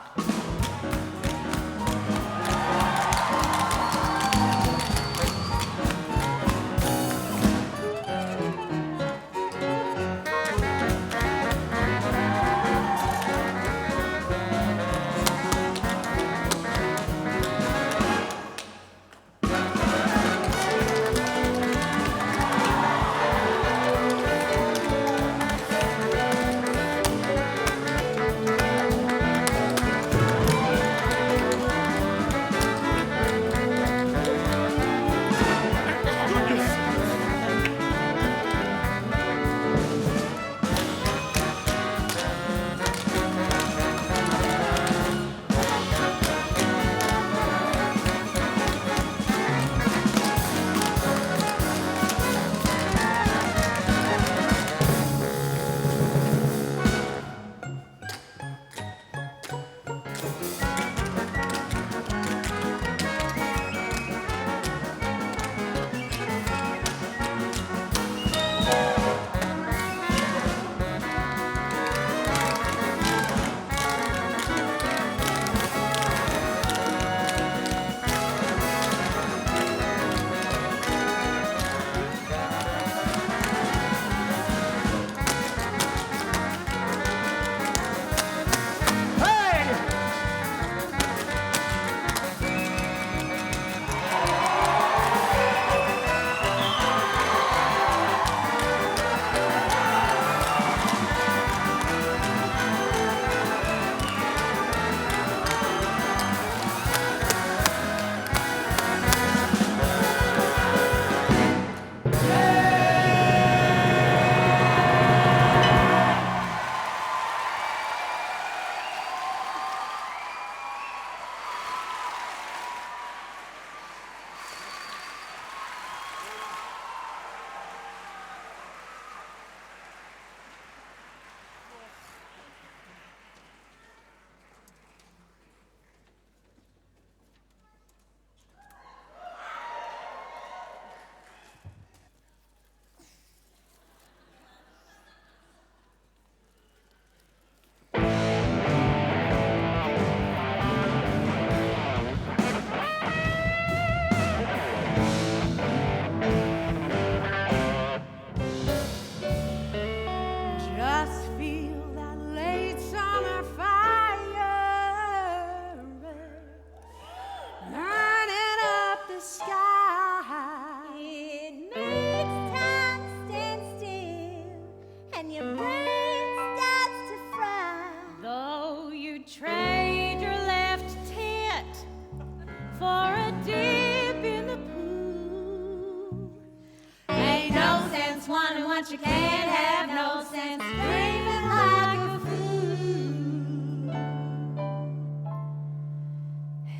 but you can't have no sense. Screaming like a fool.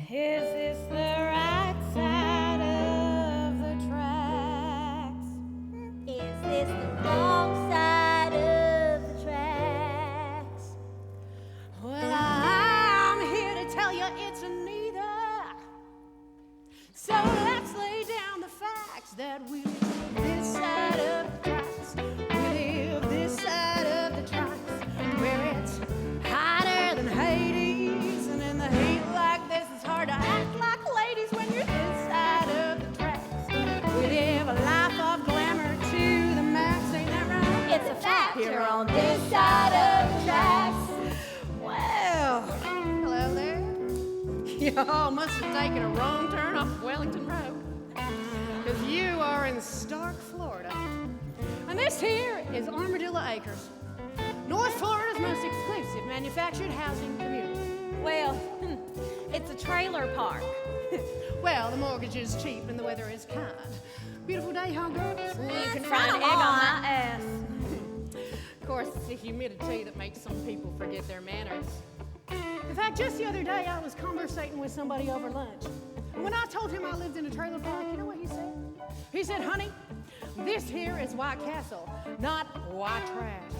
Is this the right side of the tracks? Is this the wrong side of the tracks? Well, I'm here to tell you it's neither. So let's lay down the facts that we live this side of the tracks. We live this side of the tracks, where it's hotter than Hades, and in the heat like this, it's hard to act like ladies when you're this side of the tracks. We live a life of glamour to the max, ain't that right? It's a fact. Here on this side of the tracks. Well, hello there. Y'all must have taken a wrong turn off Wellington Road, because you are in Stark, Florida. And this here is Armadillo Acres, North Florida's most exclusive manufactured housing community. Well, it's a trailer park. Well, the mortgage is cheap and the weather is kind. Beautiful day, huh, girls? You can find an egg on my ass. Of course, it's the humidity that makes some people forget their manners. In fact, just the other day, I was conversating with somebody over lunch. And when I told him I lived in a trailer park, you know what he said? He said, honey, this here is White Castle, not white trash.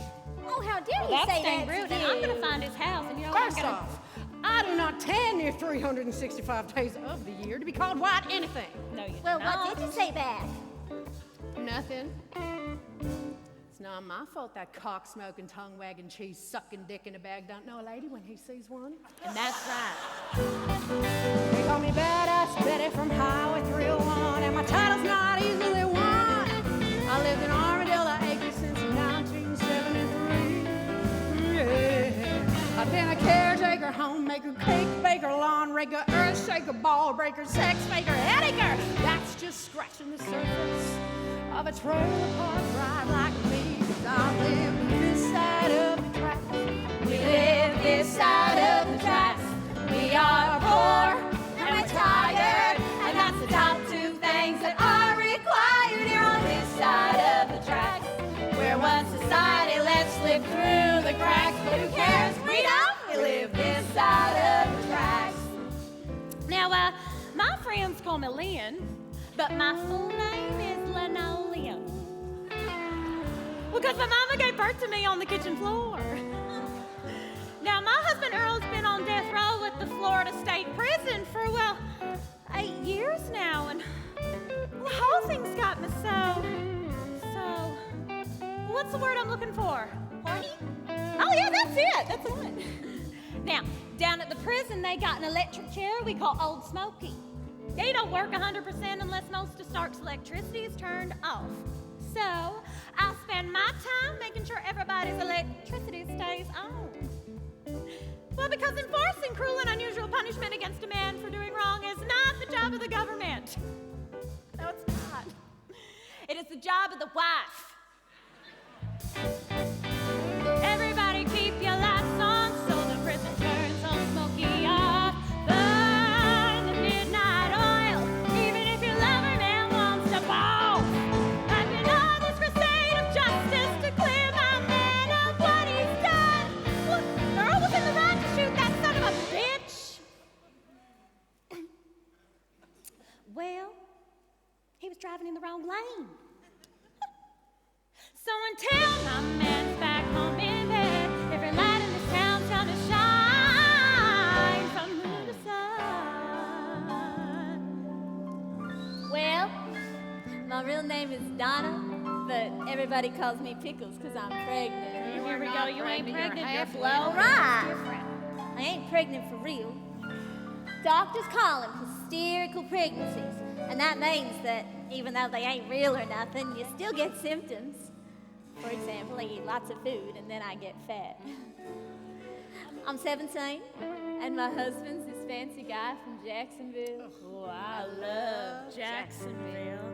Oh, how dare you say that rude, and I'm gonna find his house, and you know what I'm First gonna... off, I do not tan near 365 days of the year to be called white anything. No, you Well, don't. what did you say back? Nothing. It's not my fault that cock-smoking, tongue-wagging, cheese-sucking dick in a bag don't know a lady when he sees one. And that's right. They call me Badass Betty from Highway 301, and my title's not easily won. I lived in Armadillo Acres since 1973. Yeah. I've been a caretaker, homemaker, cake baker, lawn raker, earth shaker, ball breaker, sex faker, headacher. That's just scratching the surface of a trailer park ride like me. 'Cause I live this side of the tracks. We live this side of the tracks. We are poor and we're tired, and that's the top two things that are required here on this side of the tracks. Where one society lets slip through the cracks, but who cares? We don't. We live this side of the tracks. Now, my friends call me Lynn, but my full name is Linoleum. Well, because my mama gave birth to me on the kitchen floor. Now, my husband Earl's been on death row at the Florida State Prison for, well, 8 years now, and the whole thing's got me so, what's the word I'm looking for? Horny? Oh, yeah, that's it. That's the one. Now, down at the prison, they got an electric chair we call Old Smoky. They don't work 100% unless most of Stark's electricity is turned off. So, I spend my time making sure everybody's electricity stays on. Well, because enforcing cruel and unusual punishment against a man for doing wrong is not the job of the government. No, it's not. It is the job of the wife. Everybody keep your lights on so the prison turns on smoky off. Burn the midnight oil, even if your lover man wants to ball. I've been on this crusade of justice to clear my man of what he's done. Look, Earl was in the right to shoot that son of a bitch. Well, he was driving in the wrong lane. So until my man's back home in bed, every light in this town's gonna shine from moon to sun. Well, my real name is Donna, but everybody calls me Pickles because I'm pregnant. Here we go. You ain't pregnant. You're Well, right. I ain't pregnant for real. Doctors call them hysterical pregnancies, and that means that even though they ain't real or nothing, you still get symptoms. For example, I eat lots of food and then I get fat. I'm 17, and my husband's this fancy guy from Jacksonville. Oh, I love Jacksonville.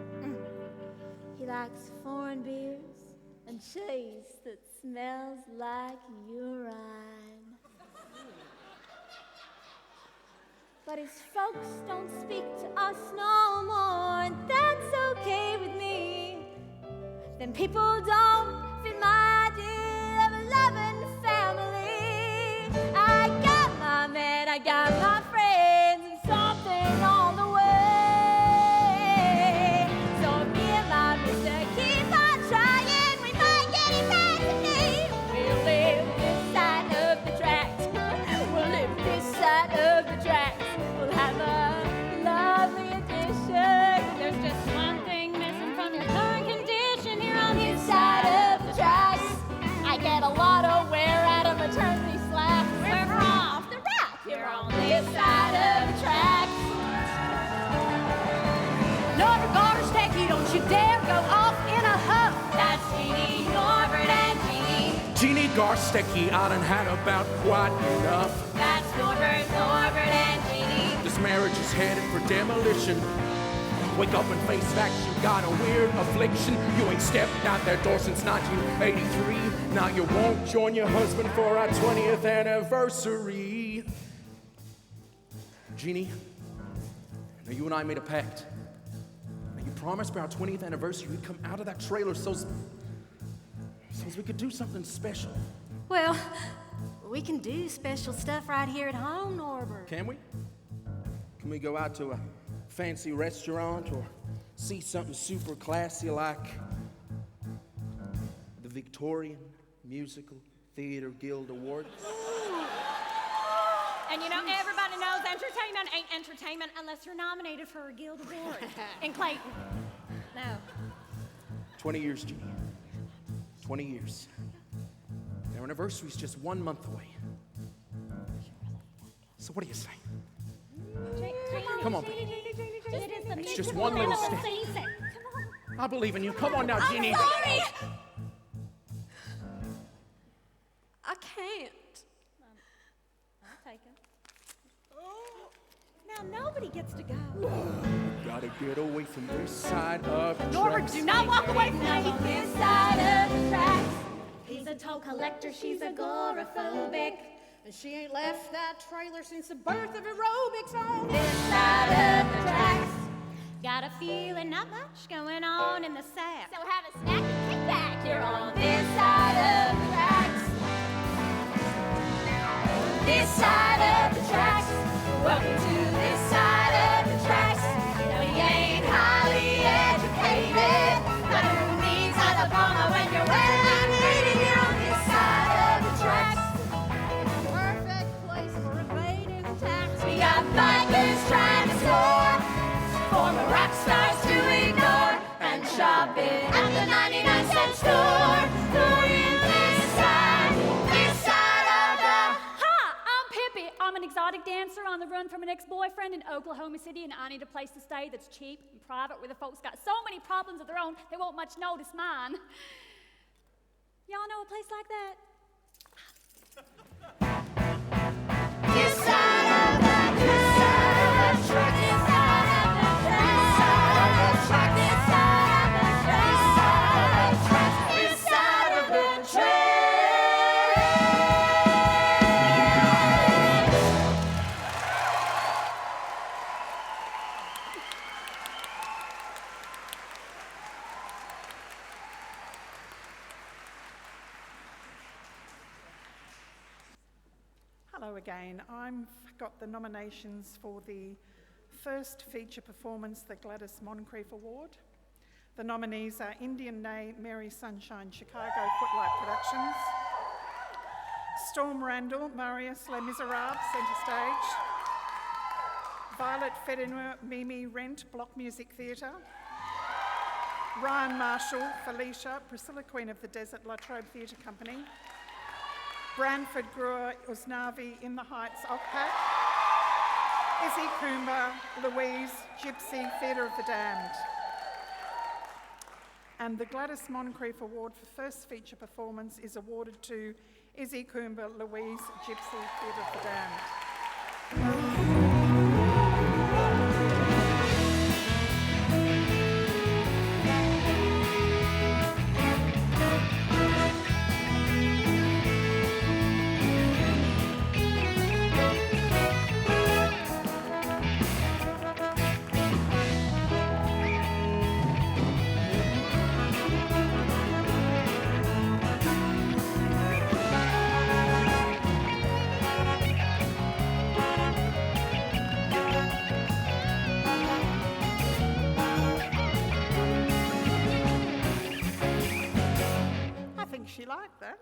He likes foreign beers and cheese that smells like urine. But his folks don't speak to us no more, and that's okay with me. then people don't fit my idea of a loving family. I got my man, I got my friends, and something on the way. So me and my mister keep on trying, we might get it back today. We'll live this side of the tracks. We'll live this side of the tracks. We'll have a lovely addition. There's just one thing missing from your current condition here on this side of the tracks. I get a lot of wear out of maternity slack. We're off the rack here on this side of the tracks. Norbert Garterstecky, don't you dare go off in a huff. That's Jeannie, Norbert, and Jeannie. Jeannie Garstecki, I done had about quite enough. That's Norbert, Norbert, and Jeannie. This marriage is headed for demolition. Wake up and face facts, you got a weird affliction. You ain't stepped out that door since 1983. Now you won't join your husband for our 20th anniversary. Jeannie, now you and I made a pact. Now you promised by our 20th anniversary we'd come out of that trailer so we could do something special. Well, we can do special stuff right here at home, Norbert. Can we? Can we go out to a fancy restaurant or see something super classy like the Victorian Musical Theatre Guild Awards? And you know, everybody knows entertainment ain't entertainment unless you're nominated for a Guild Award. In Clayton. No. 20 years, Jeannie. 20 years. Our anniversary's just 1 month away. So what do you say? Come on, baby. It's just one little step. I believe in you. Come on now, Jeannie. I'm sorry. I can't. I'll take it. Now nobody gets to go. Gotta get away from this side of the Norbert, tracks. do not walk away from me. This side of the tracks. He's a toll collector, she's agoraphobic. And she ain't left that trailer since the birth of aerobics on This side of the tracks. Got a feeling not much going on in the sack. So have a snack and kick back. You're on this side of the tracks. This side of the tracks. Welcome to this side of the tracks. We ain't highly educated, but who needs a diploma when you're well educated? You're on this side of the tracks. perfect place for evading tax. We got bikers trying to score, former rock stars to ignore, and shopping at the 99-cent store. We're in this side of the... Hi, I'm Pippi. I'm an exotic dancer on the run from an ex-boyfriend in Oklahoma City, and I need a place to stay that's cheap and private, where the folks got so many problems of their own they won't much notice mine. Y'all know a place like that? This side of the track. This side of the track. This side of the track. This side of the track. This side of the track. Hello again. I've got the nominations for the first feature performance, the Gladys Moncrief Award. The nominees are Indian Nay, Mary Sunshine, Chicago Footlight Productions, Storm Randall, Marius Les Miserables, Centre Stage, Violet Fedenour, Mimi Rent, Block Music Theatre, Ryan Marshall, Felicia, Priscilla Queen of the Desert, La Trobe Theatre Company, Branford Brewer, Usnavi, In the Heights, OCPAC, Izzy Coomber, Louise, Gypsy, Theatre of the Damned. And the Gladys Moncrief Award for First Feature Performance is awarded to Izzy Coomber, Louise, Gypsy, Theatre of the Damned. like that.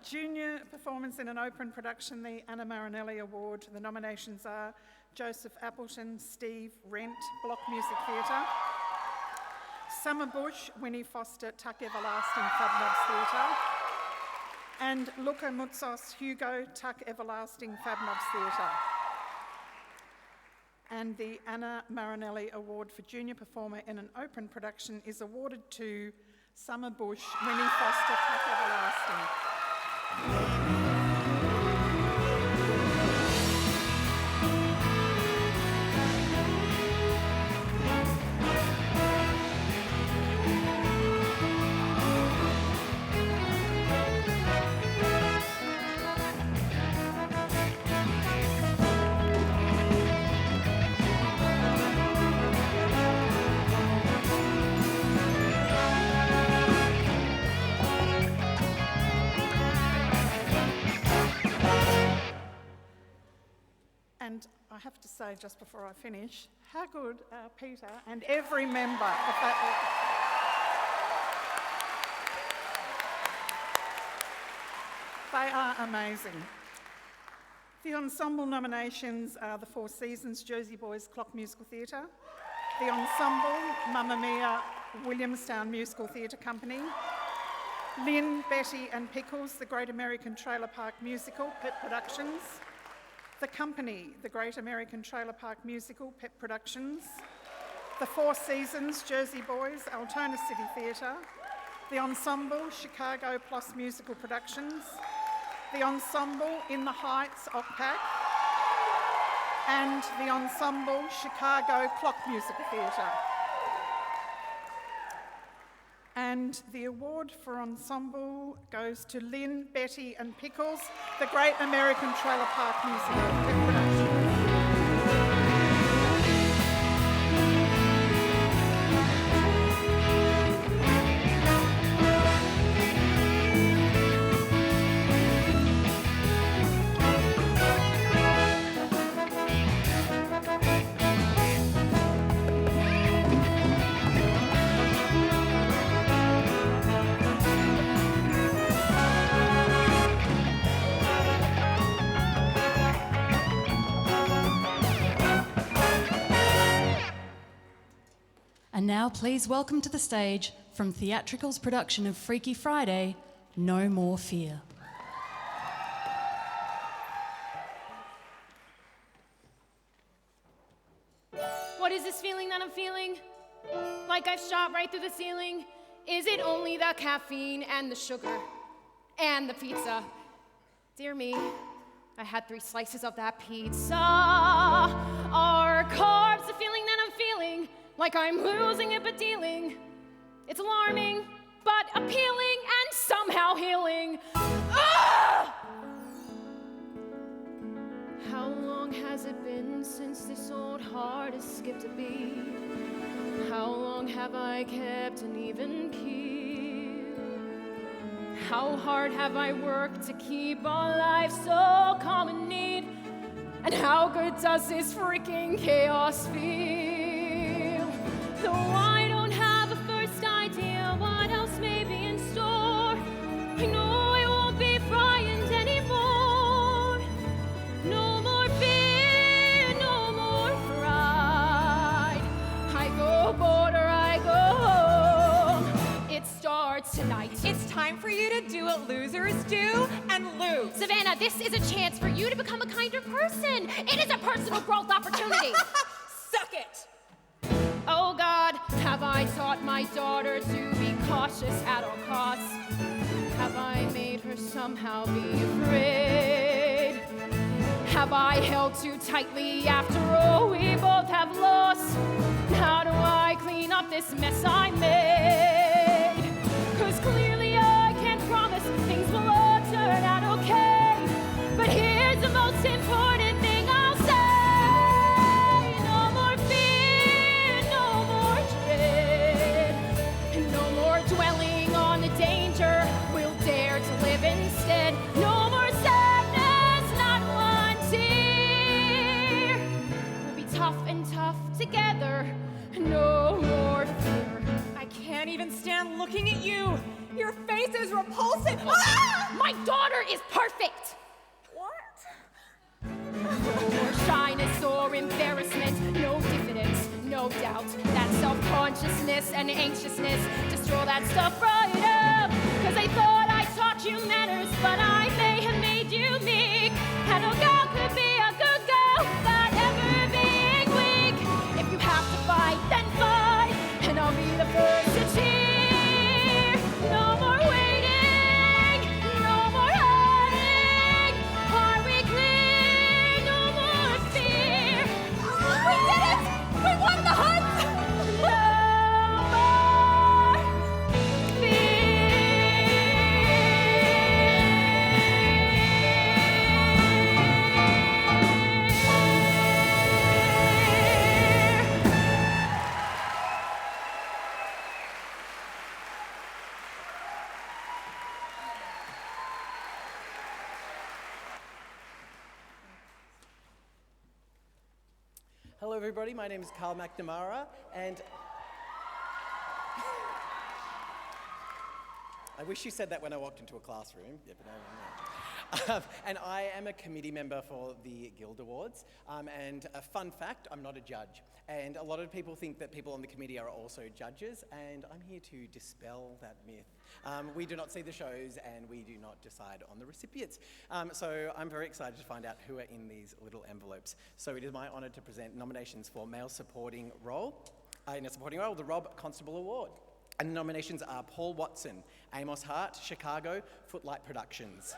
Junior performance in an open production, the Anna Marinelli Award. The nominations are Joseph Appleton, Steve, Rent, BLOC Music Theatre. Summer Bush, Winnie Foster, Tuck Everlasting, FabNobs Theatre. And Luca Mutsos, Hugo, Tuck Everlasting, FabNobs Theatre. And the Anna Marinelli Award for Junior Performer in an Open Production is awarded to Summer Bush, Winnie Foster, Tuck Everlasting. And I have to say, just before I finish, how good are Peter and every member of that. They are amazing. The ensemble nominations are the Four Seasons Jersey Boys CLOC Musical Theatre, the ensemble Mamma Mia Williamstown Musical Theatre Company, Lynn, Betty and Pickles, the Great American Trailer Park Musical, PEP Productions, the company, the Great American Trailer Park Musical, PEP Productions, the Four Seasons Jersey Boys, Altona City Theatre, the ensemble, Chicago PLOS Musical Productions, the ensemble, In the Heights, OCPAC, and the ensemble, Chicago CLOC Musical Theatre. And the award for ensemble goes to Lynn, Betty and Pickles, the Great American Trailer Park Musical Production. And now please welcome to the stage, from Theatrical's production of Freaky Friday, No More Fear. What is this feeling that I'm feeling? Like I've shot right through the ceiling? Is it only the caffeine and the sugar and the pizza? Dear me, I had 3 slices of that pizza. Are carbs the feeling that I'm feeling? Like I'm losing it but dealing. It's alarming, but appealing and somehow healing. Ah! How long has it been since this old heart has skipped a beat? How long have I kept an even keel? How hard have I worked to keep our life so calm and neat? And how good does this freaking chaos feel? Though I don't have a first idea what else may be in store, I know I won't be frightened anymore. No more fear, no more fright. I go bold or I go home. It starts tonight. It's time for you to do what losers do and lose. Savannah, this is a chance for you to become a kinder person. It is a personal growth opportunity. Suck it. Oh God, have I taught my daughter to be cautious at all costs? Have I made her somehow be afraid? Have I held too tightly after all we both have lost? How do I clean up this mess I made? 'Cause clearly I can't promise things will all turn out okay. But here's the most important thing I'll say. No more fear, no more dread, and no more dwelling on the danger. We'll dare to live instead. No more sadness, not one tear. We'll be tough together. No more fear. I can't even stand or embarrassment, no diffidence, no doubt. That self-consciousness and anxiousness, just throw that stuff right up. Cause I thought I taught you manners, but I may have made you meek. And a girl could be a good girl without ever being weak. If you have to fight, then fight, and I'll be the first to cheer. No more waiting, no more hiding. Are we clear? No more fear. We did it! We won the hunt! No more Hello everybody, my name is Karl McNamara, and I wish you said that when I walked into a classroom. Yeah, but no. And I am a committee member for the Guild Awards, and a fun fact, I'm not a judge. And a lot of people think that people on the committee are also judges, and I'm here to dispel that myth. We do not see the shows, and we do not decide on the recipients. So I'm very excited to find out who are in these little envelopes. So it is my honour to present nominations for Male Supporting Role, in a supporting role, the Rob Constable Award. And the nominations are Paul Watson, Emmaus Hart, Chicago, Footlight Productions.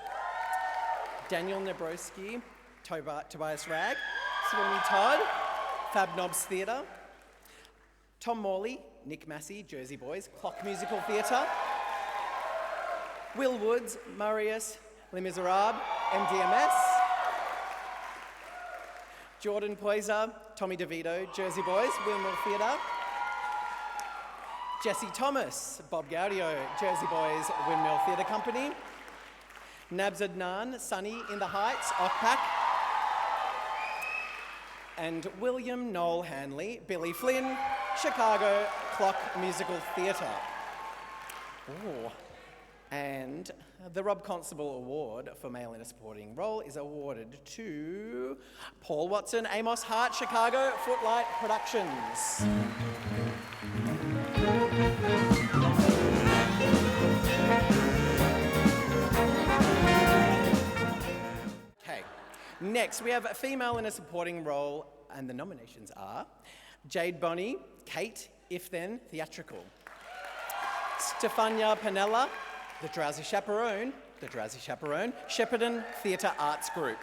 Daniel Nebrowski, Tobias Ragg, Sweeney Todd, FabNobs Theatre. Tom Morley, Nick Massey, Jersey Boys, CLOC Musical Theatre. Will Woods, Marius, Les Miserables, MDMS. Jordan Poyser, Tommy DeVito, Jersey Boys, Windmill Theatre. Jesse Thomas, Bob Gaudio, Jersey Boys, Windmill Theatre Company. Nabs Adnan, Sunny in the Heights, OCPAC. And William Noel Hanley, Billy Flynn, Chicago, CLOC Musical Theatre. Ooh. And the Rob Constable Award for Male in a Supporting Role is awarded to Paul Watson, Emmaus Hart, Chicago, Footlight Productions. Okay, next we have a female in a supporting role, and the nominations are Jade Bonney, Kate, If Then, Theatrical. Stefania Panella, The Drowsy Chaperone, Shepparton Theatre Arts Group.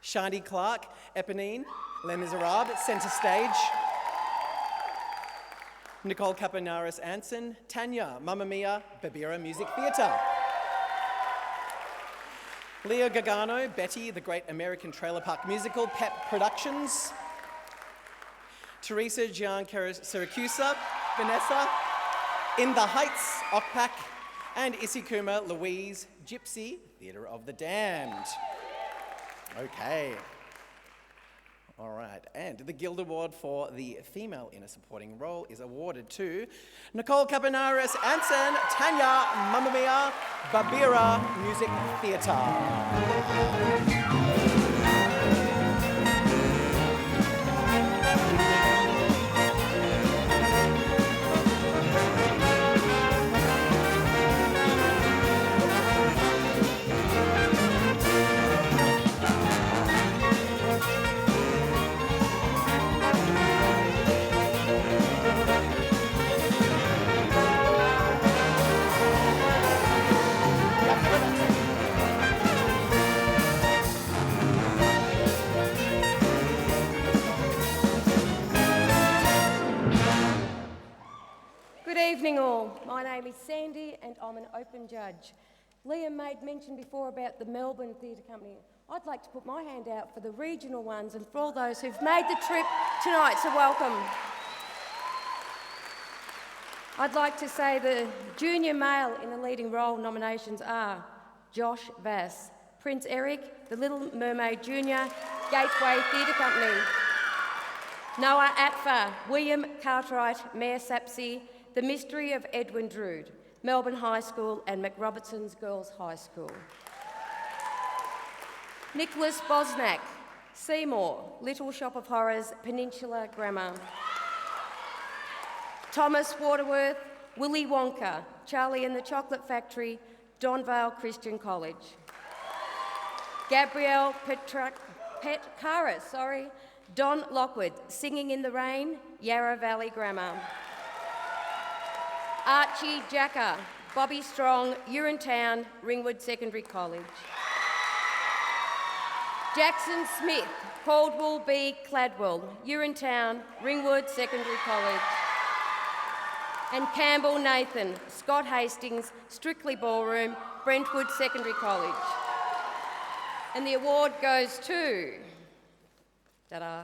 Shani Clark, Eponine, Les Miserables, Centre Stage. Nicole Capanaris Anson, Tanya, Mamma Mia, Babirra Music Theatre. Leah Gargano, Betty, The Great American Trailer Park Musical, PEP Productions. Teresa Siracusa, Vanessa, In the Heights, OCPAC. And Isikuma Louise, Gypsy, Theatre of the Damned. Okay. All right, and the Guild Award for the female in a supporting role is awarded to Nicole Capanaris Anson, Tanya, Mamma Mia, Babirra Music Theatre. Good evening all. My name is Sandy and I'm an open judge. Liam made mention before about the Melbourne Theatre Company. I'd like to put my hand out for the regional ones and for all those who've made the trip tonight, so welcome. I'd like to say the junior male in the leading role nominations are Josh Vass, Prince Eric, The Little Mermaid Jr., Gateway Theatre Company, Noah Atfa, William Cartwright, Mayor Sapsey, The Mystery of Edwin Drood, Melbourne High School and McRobertson's Girls High School. Nicholas Bosnack, Seymour, Little Shop of Horrors, Peninsula Grammar. Thomas Waterworth, Willy Wonka, Charlie and the Chocolate Factory, Donvale Christian College. Gabrielle Petcaris, Don Lockwood, Singing in the Rain, Yarra Valley Grammar. Archie Jacker, Bobby Strong, Urinetown, Ringwood Secondary College. Jackson Smith, Caldwell B. Cladwell, Urinetown, Ringwood Secondary College. And Campbell Nathan, Scott Hastings, Strictly Ballroom, Brentwood Secondary College. And the award goes to, ta-da,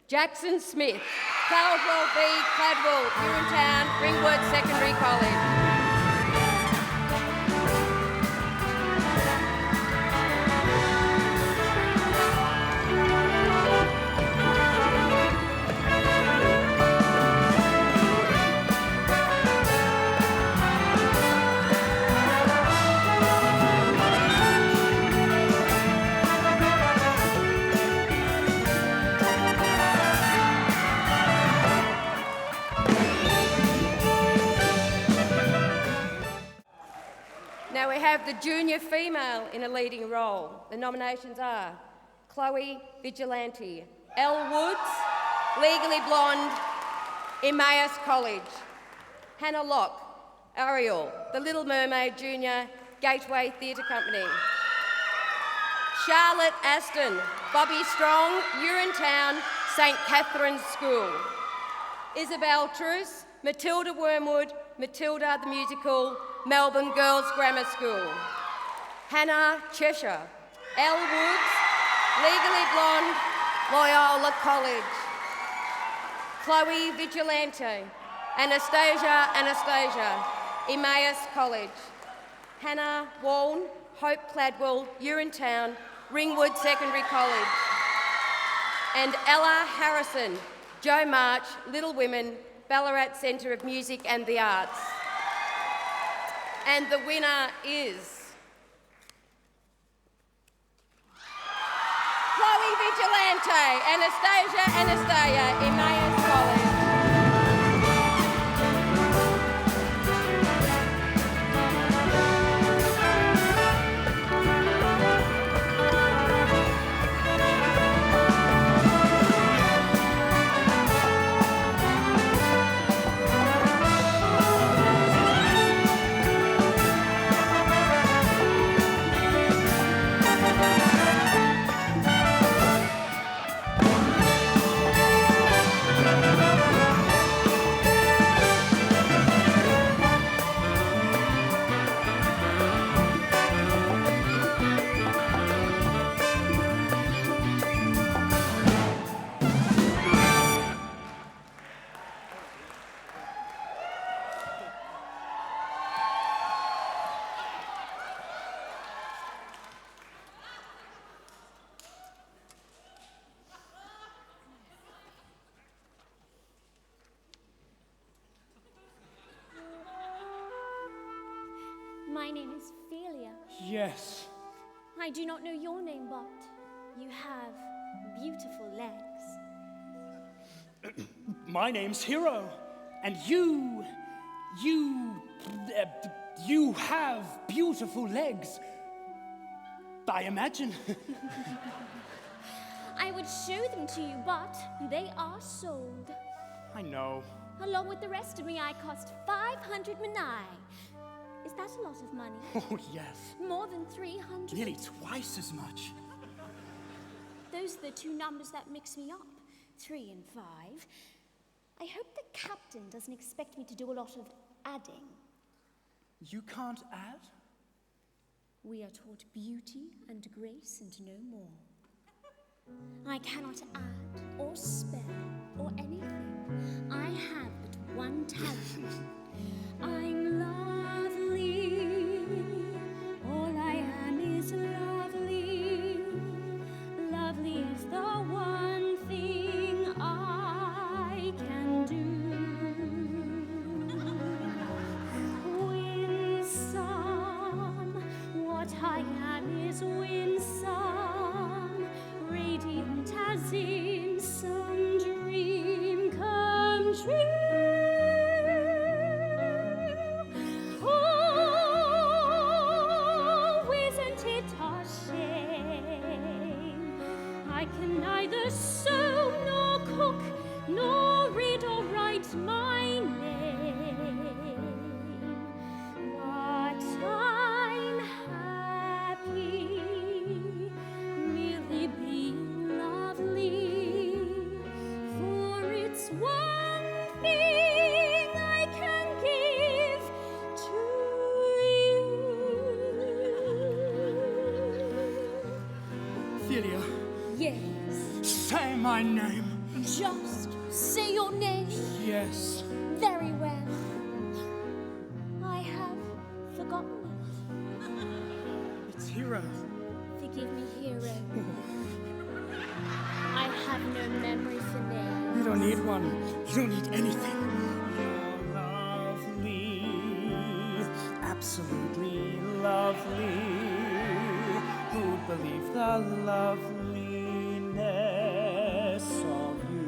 Jackson Smith, Caldwell B. Cladwell, Urinetown, Ringwood Secondary College. Now we have the junior female in a leading role. The nominations are Chloe Vigilante, Elle Woods, Legally Blonde, Emmaus College, Hannah Locke, Ariel, The Little Mermaid Junior, Gateway Theatre Company, Charlotte Aston, Bobby Strong, Urinetown, St Catherine's School, Isabel Truce, Matilda Wormwood, Matilda the Musical, Melbourne Girls Grammar School, Hannah Cheshire, Elle Woods, Legally Blonde, Loyola College, Chloe Vigilante, Anastasia, Emmaus College, Hannah Waln, Hope Cladwell, Urinetown, Ringwood Secondary College, and Ella Harrison, Jo March, Little Women, Ballarat Centre of Music and the Arts. And the winner is Chloe Vigilante, Anastasia, Emmaus College. My name is Ophelia. Yes. I do not know your name, but you have beautiful legs. My name's Hero, and you have beautiful legs. I imagine. I would show them to you, but they are sold. I know. Along with the rest of me, I cost 500 manai. Is that a lot of money? Oh, yes. More than 300? Nearly twice as much. Those are the two numbers that mix me up, 3 and 5. I hope the captain doesn't expect me to do a lot of adding. You can't add? We are taught beauty and grace and no more. I cannot add or spare or anything. I have but one talent. I'm lovely. All I am is lovely. Lovely is the one thing I can do. Winsome, what I am is winsome. Radiant neither sew nor cook nor read or write my name, but I'm happy merely being lovely, for it's one thing I can give to you. Celia, Yes, say my name. just say your name. Yes. Very well. I have forgotten It's Hero. it. Forgive me, hero. I have no memory for names. You don't need one. You don't need anything. You're lovely, absolutely lovely. Who'd believe the loveliness of you?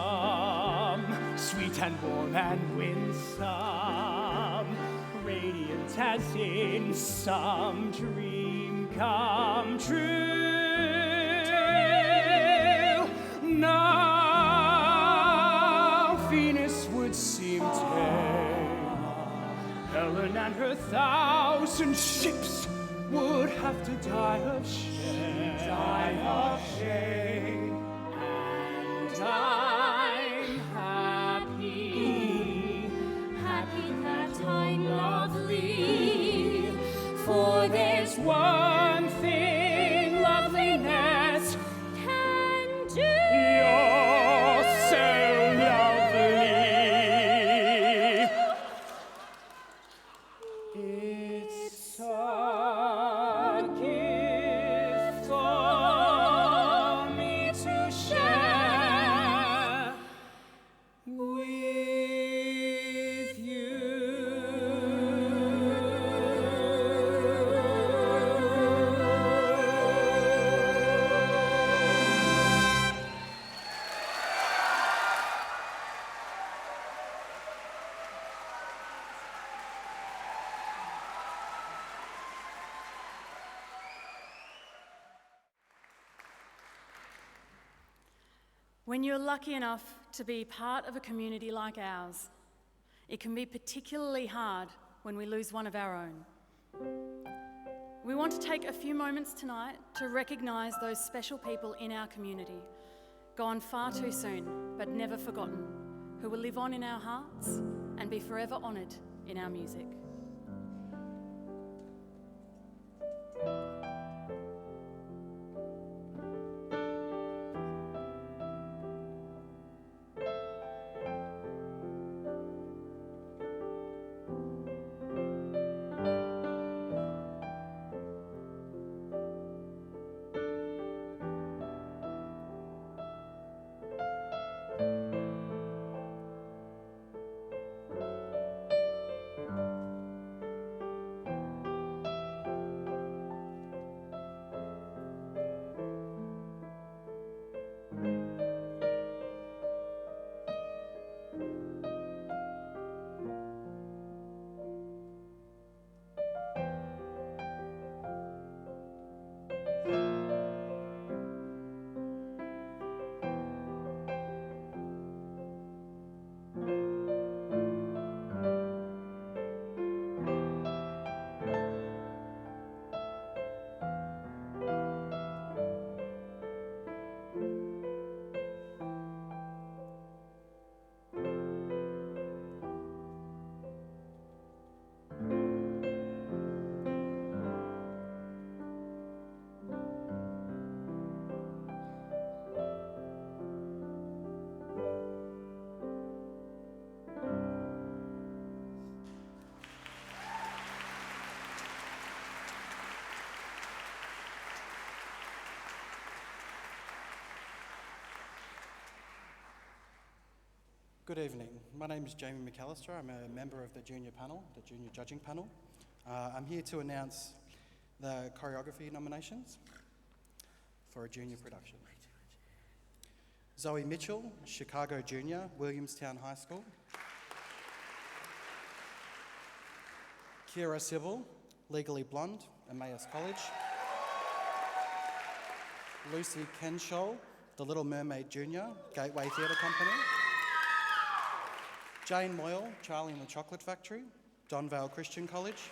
Winsome, sweet and warm and winsome, radiant as in some dream come true. Now Venus would seem tame, Helen and her 1,000 ships would have to die of shame. Die of shame. And I'm happy, Happy that I'm lovely, for there's one thing loveliness can do. You're so lovely. It's a gift for me to share with you. When you're lucky enough to be part of a community like ours, it can be particularly hard when we lose one of our own. We want to take a few moments tonight to recognise those special people in our community, gone far too soon but never forgotten, who will live on in our hearts and be forever honoured in our music. Good evening. My name is Jamie McAllister. I'm a member of the junior panel, the junior judging panel. I'm here to announce the choreography nominations for a junior production. Zoe Mitchell, Chicago Junior, Williamstown High School. Kira Sybil, Legally Blonde, Emmaus College. Lucy Kenshall, The Little Mermaid Junior, Gateway Theatre Company. Jane Moyle, Charlie and the Chocolate Factory, Donvale Christian College.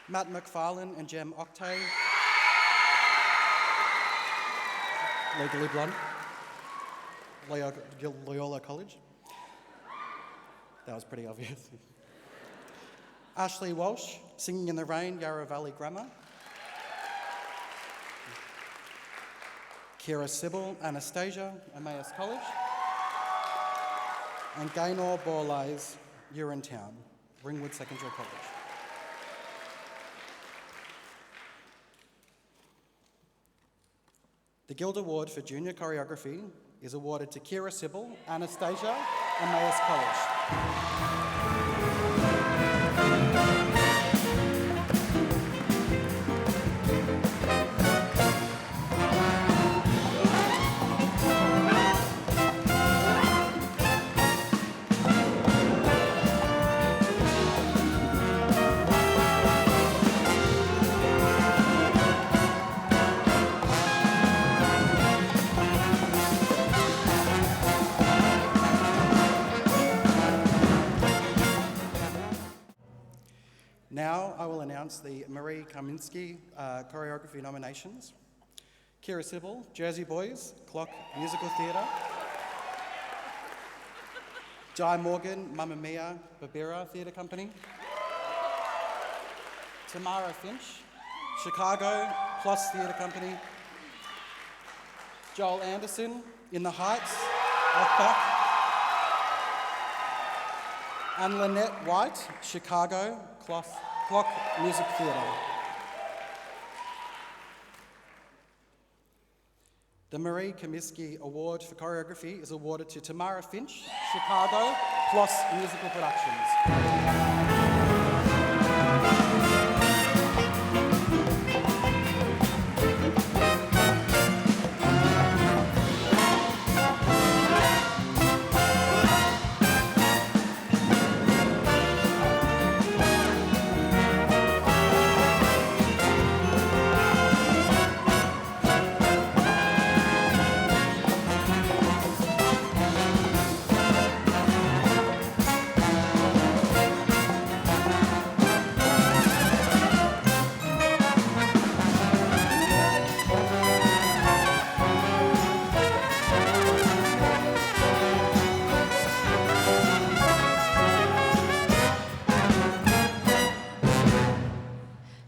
Matt McFarlane and Jem Octave, Legally Blonde, Loyola College. That was pretty obvious. Ashley Walsh, Singing in the Rain, Yarra Valley Grammar. Kira Sybil, Anastasia, Emmaus College. And Gaynor Borlase, Urinetown, Ringwood Secondary College. The Guild Award for Junior Choreography is awarded to Kira Sybil, Anastasia, Emmaus College. Now I will announce the Marie Kaminsky choreography nominations. Kira Sybil, Jersey Boys, CLOC Musical Theatre. Di Morgan, Mamma Mia, Babirra Theatre Company. Tamara Finch, Chicago, PLOS Theatre Company. Joel Anderson, In the Heights, OCPAC. And Lynette White, Chicago, CLOC Music Theatre. The Marie Kaminsky Award for Choreography is awarded to Tamara Finch, Chicago, PLOS Musical Productions.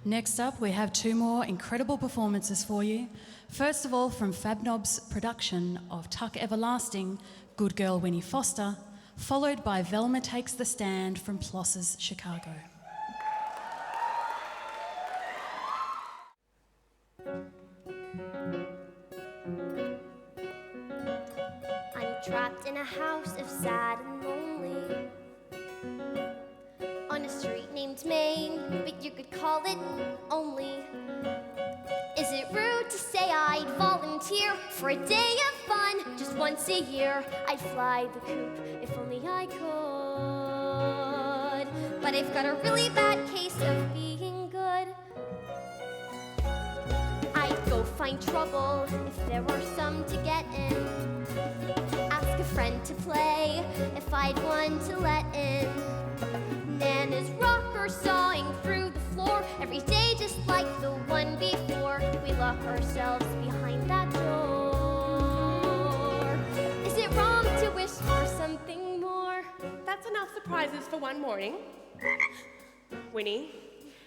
Next up, we have two more incredible performances for you. First of all, from FabNobs' production of Tuck Everlasting, Good Girl Winnie Foster, followed by Velma Takes the Stand from PLOS's Chicago. I'm trapped in a house of sad and lonely, on a street named Maine, but you could call it only. Is it rude to say I'd volunteer for a day of fun just once a year? I'd fly the coop if only I could, but I've got a really bad case of being good. I'd go find trouble if there were some to get in, ask a friend to play if I'd one to let in. Nana's rocker sawing through the floor every day just like the one before. We lock ourselves behind that door. Is it wrong to wish for something more? That's enough surprises for one morning. Winnie,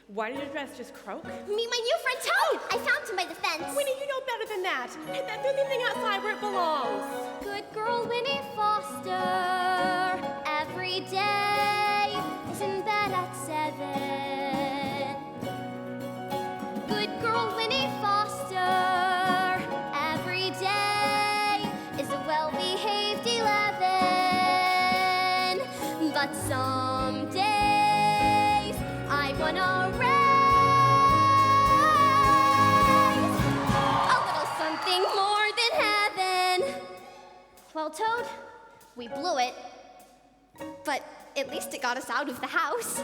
why did your dress just croak? Meet my new friend Toad! I found him by the fence. Winnie, you know better than that. That's the only thing outside where it belongs. Good girl Winnie Foster, every day is in bed at 7. Good girl Winnie Foster, every day is a well-behaved 11. But some days I wanna raise a little something more than heaven. Well, Toad, we blew it, but at least it got us out of the house.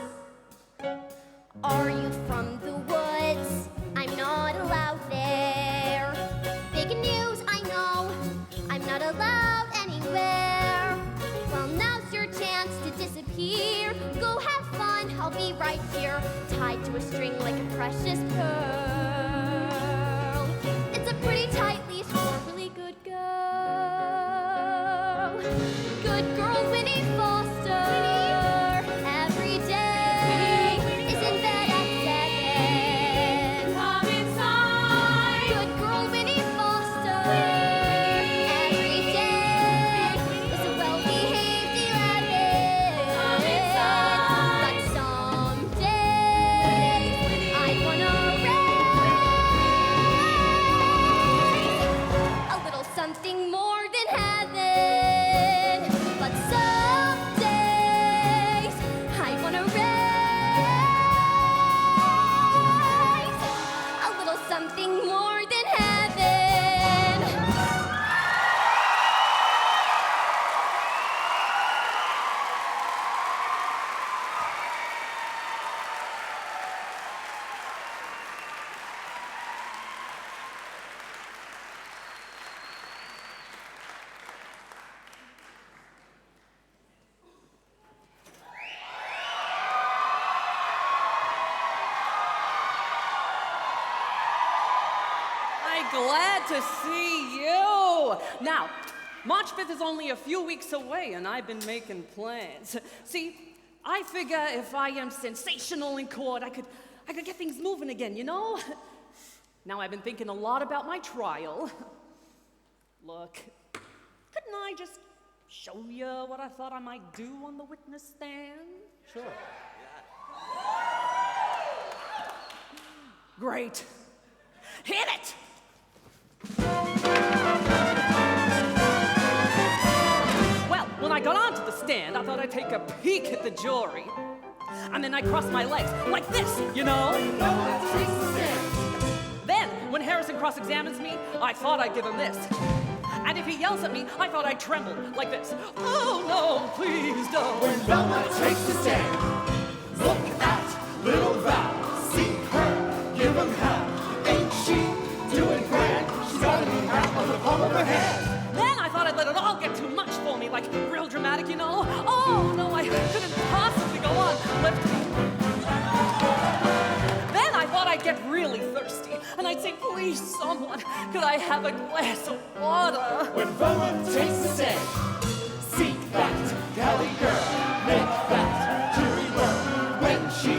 Are you from the woods? I'm not allowed there. right here, tied to a string like a precious pearl. It's a pretty tight leash for a really good girl. Good girl, Winnie Foster. Every day is in bed at 7. Come inside. Good girl, Winnie Foster. Every day is a well-behaved 11. Come inside. But some days I wanna raise a little something more than heaven. But some days I wanna raise a little something more than heaven. I'm glad to see you. Now, March 5th is only a few weeks away, and I've been making plans. See, I figure if I am sensational in court, I could get things moving again, you know? Now, I've been thinking a lot about my trial. Look, couldn't I just show you what I thought I might do on the witness stand? Sure. Great. Hit it! Well, when I got onto the stand, I thought I'd take a peek at the jury. And then I crossed my legs, like this, you know? Then, when Harrison cross-examines me, I thought I'd give him this. And if he yells at me, I thought I'd tremble, like this. Oh no, please don't. When Velma takes the stand, look at little Val. See her, give him hell. Ain't she doing grand? She's got a new hat on the palm of her hand. Then I thought I'd let it all get too much for me, like real dramatic, you know? Oh no, I couldn't possibly go on. Lift me. Then I thought I'd get really thirsty, and I'd say, please, someone, could I have a glass of water? When Velma takes the stand, seek that galley girl. Make that jury burn. When she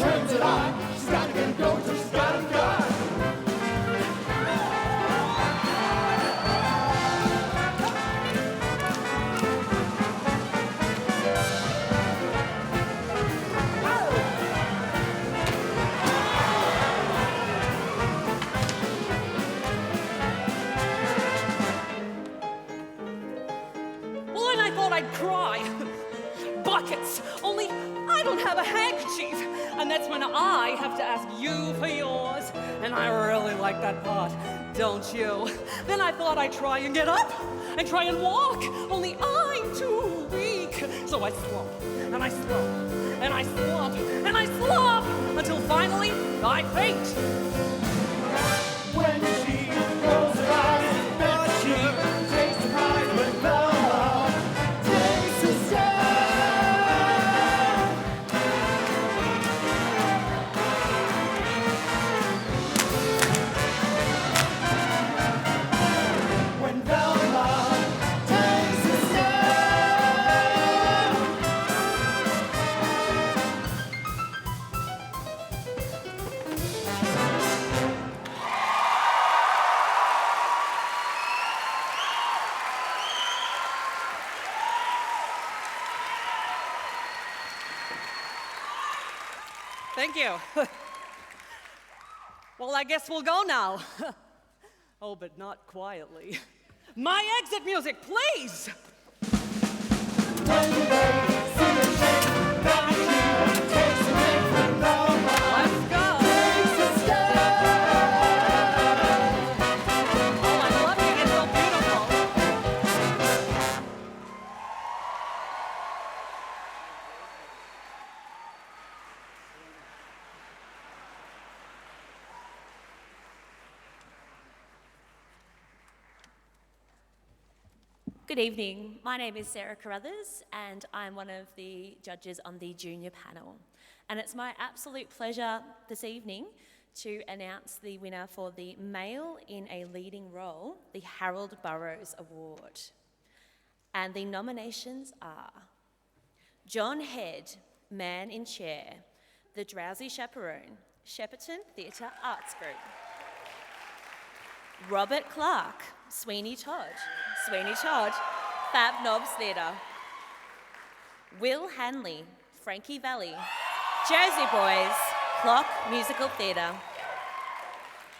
turns it on, she's gotta get him going till she's got him gone. Well, then I thought I'd cry. Buckets. Only I don't have a handkerchief. And that's when I have to ask you for yours. And I really like that part, don't you? Then I thought I'd try and get up and try and walk. Only I'm too weak. So I slump, and I slump, and I slump, and I slump, until finally I faint. When she rolls her eyes, but she takes the prize. When Velma takes a stand. When Velma takes a stand. Thank you. Well, I guess we'll go now. Oh, but not quietly. My exit music, please! Let's go! Oh, I love you, it's so beautiful. Good evening. My name is Sarah Carruthers, and I'm one of the judges on the junior panel. And it's my absolute pleasure this evening to announce the winner for the Male in a Leading Role, the Harold Burrows Award. And the nominations are John Head, Man in Chair, The Drowsy Chaperone, Shepperton Theatre Arts Group. Robert Clark, Sweeney Todd, FabNobs Theatre. Will Hanley, Frankie Valley, Jersey Boys, CLOC Musical Theatre.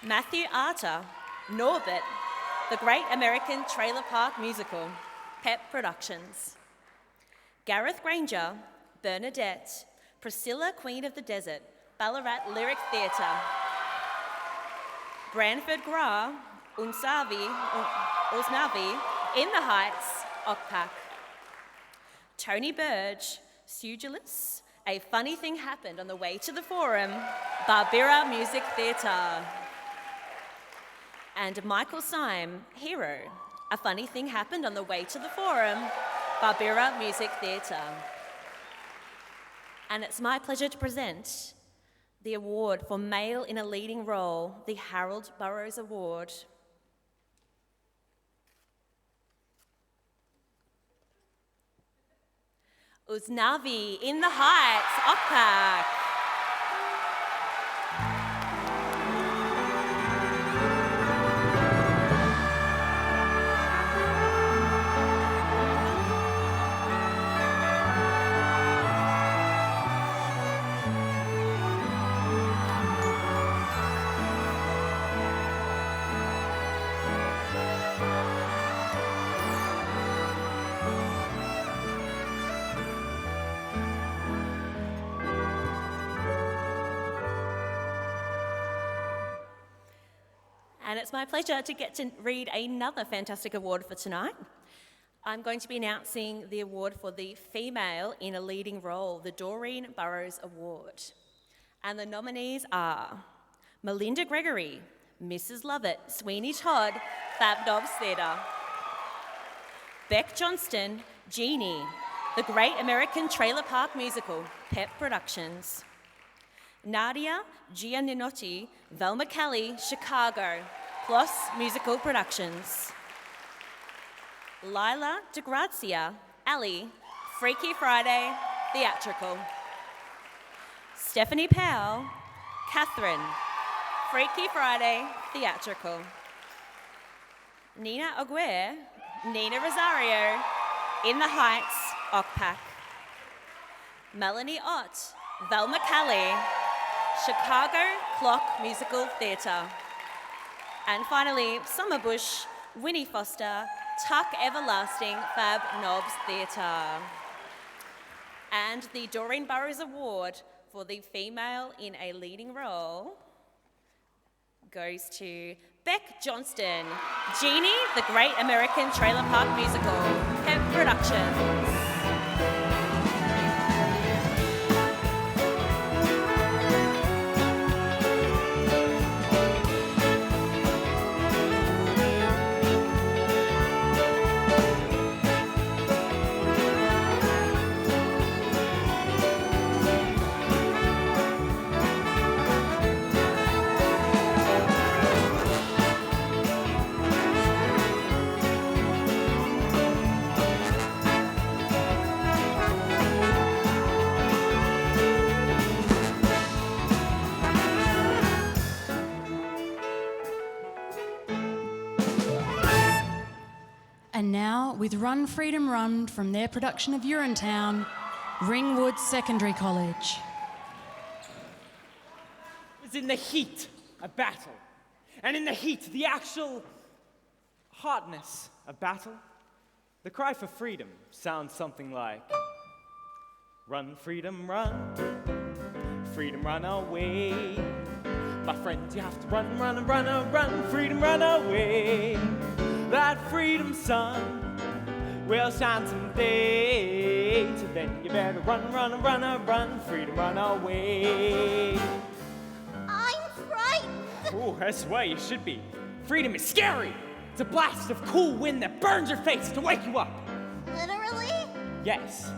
Matthew Arter, Norbert, The Great American Trailer Park Musical, PEP Productions. Gareth Granger, Bernadette, Priscilla Queen of the Desert, Ballarat Lyric Theatre. Branford Gra, Unsnavi, In the Heights, OCPAC. Tony Burge, Sugilis, A Funny Thing Happened on the Way to the Forum, Babirra Music Theatre. And Michael Syme, Hero, A Funny Thing Happened on the Way to the Forum, Babirra Music Theatre. And it's my pleasure to present the award for Male in a Leading Role, the Harold Burrows Award. Uznavi, In the Heights, OCPAC. And it's my pleasure to get to read another fantastic award for tonight. I'm going to be announcing the award for the Female in a Leading Role, the Doreen Burrows Award. And the nominees are Melinda Gregory, Mrs. Lovett, Sweeney Todd, FabNobs Theatre. Beck Johnston, Jeannie, The Great American Trailer Park Musical, PEP Productions. Nadia Gianninotti, Velma Kelly, Chicago, PLOS Musical Productions. Lila DeGrazia, Elly, Freaky Friday, Theatrical. Stephanie Powell, Catherine, Freaky Friday, Theatrical. Nina Aguirre, Nina Rosario, In the Heights, OCPAC. Melanie Ott, Velma Kelly, Chicago CLOC Musical Theatre. And finally, Summer Bush, Winnie Foster, Tuck Everlasting, FabNobs Theatre. And the Doreen Burrows Award for the Female in a Leading Role goes to Beck Johnston, Jeannie, The Great American Trailer Park Musical, PEP Productions. And now, with Run Freedom Run from their production of Urinetown, Ringwood Secondary College. It's in the heat of battle, and in the heat, the actual hotness of battle, the cry for freedom sounds something like, run, freedom, run, freedom, run away. My friend, you have to run, run, run, run, freedom, run away. That freedom sun will shine someday. So then you better run, run, run, run, freedom, run away. I'm frightened. Oh, that's the way you should be. Freedom is scary. It's a blast of cool wind that burns your face to wake you up. Literally? Yes.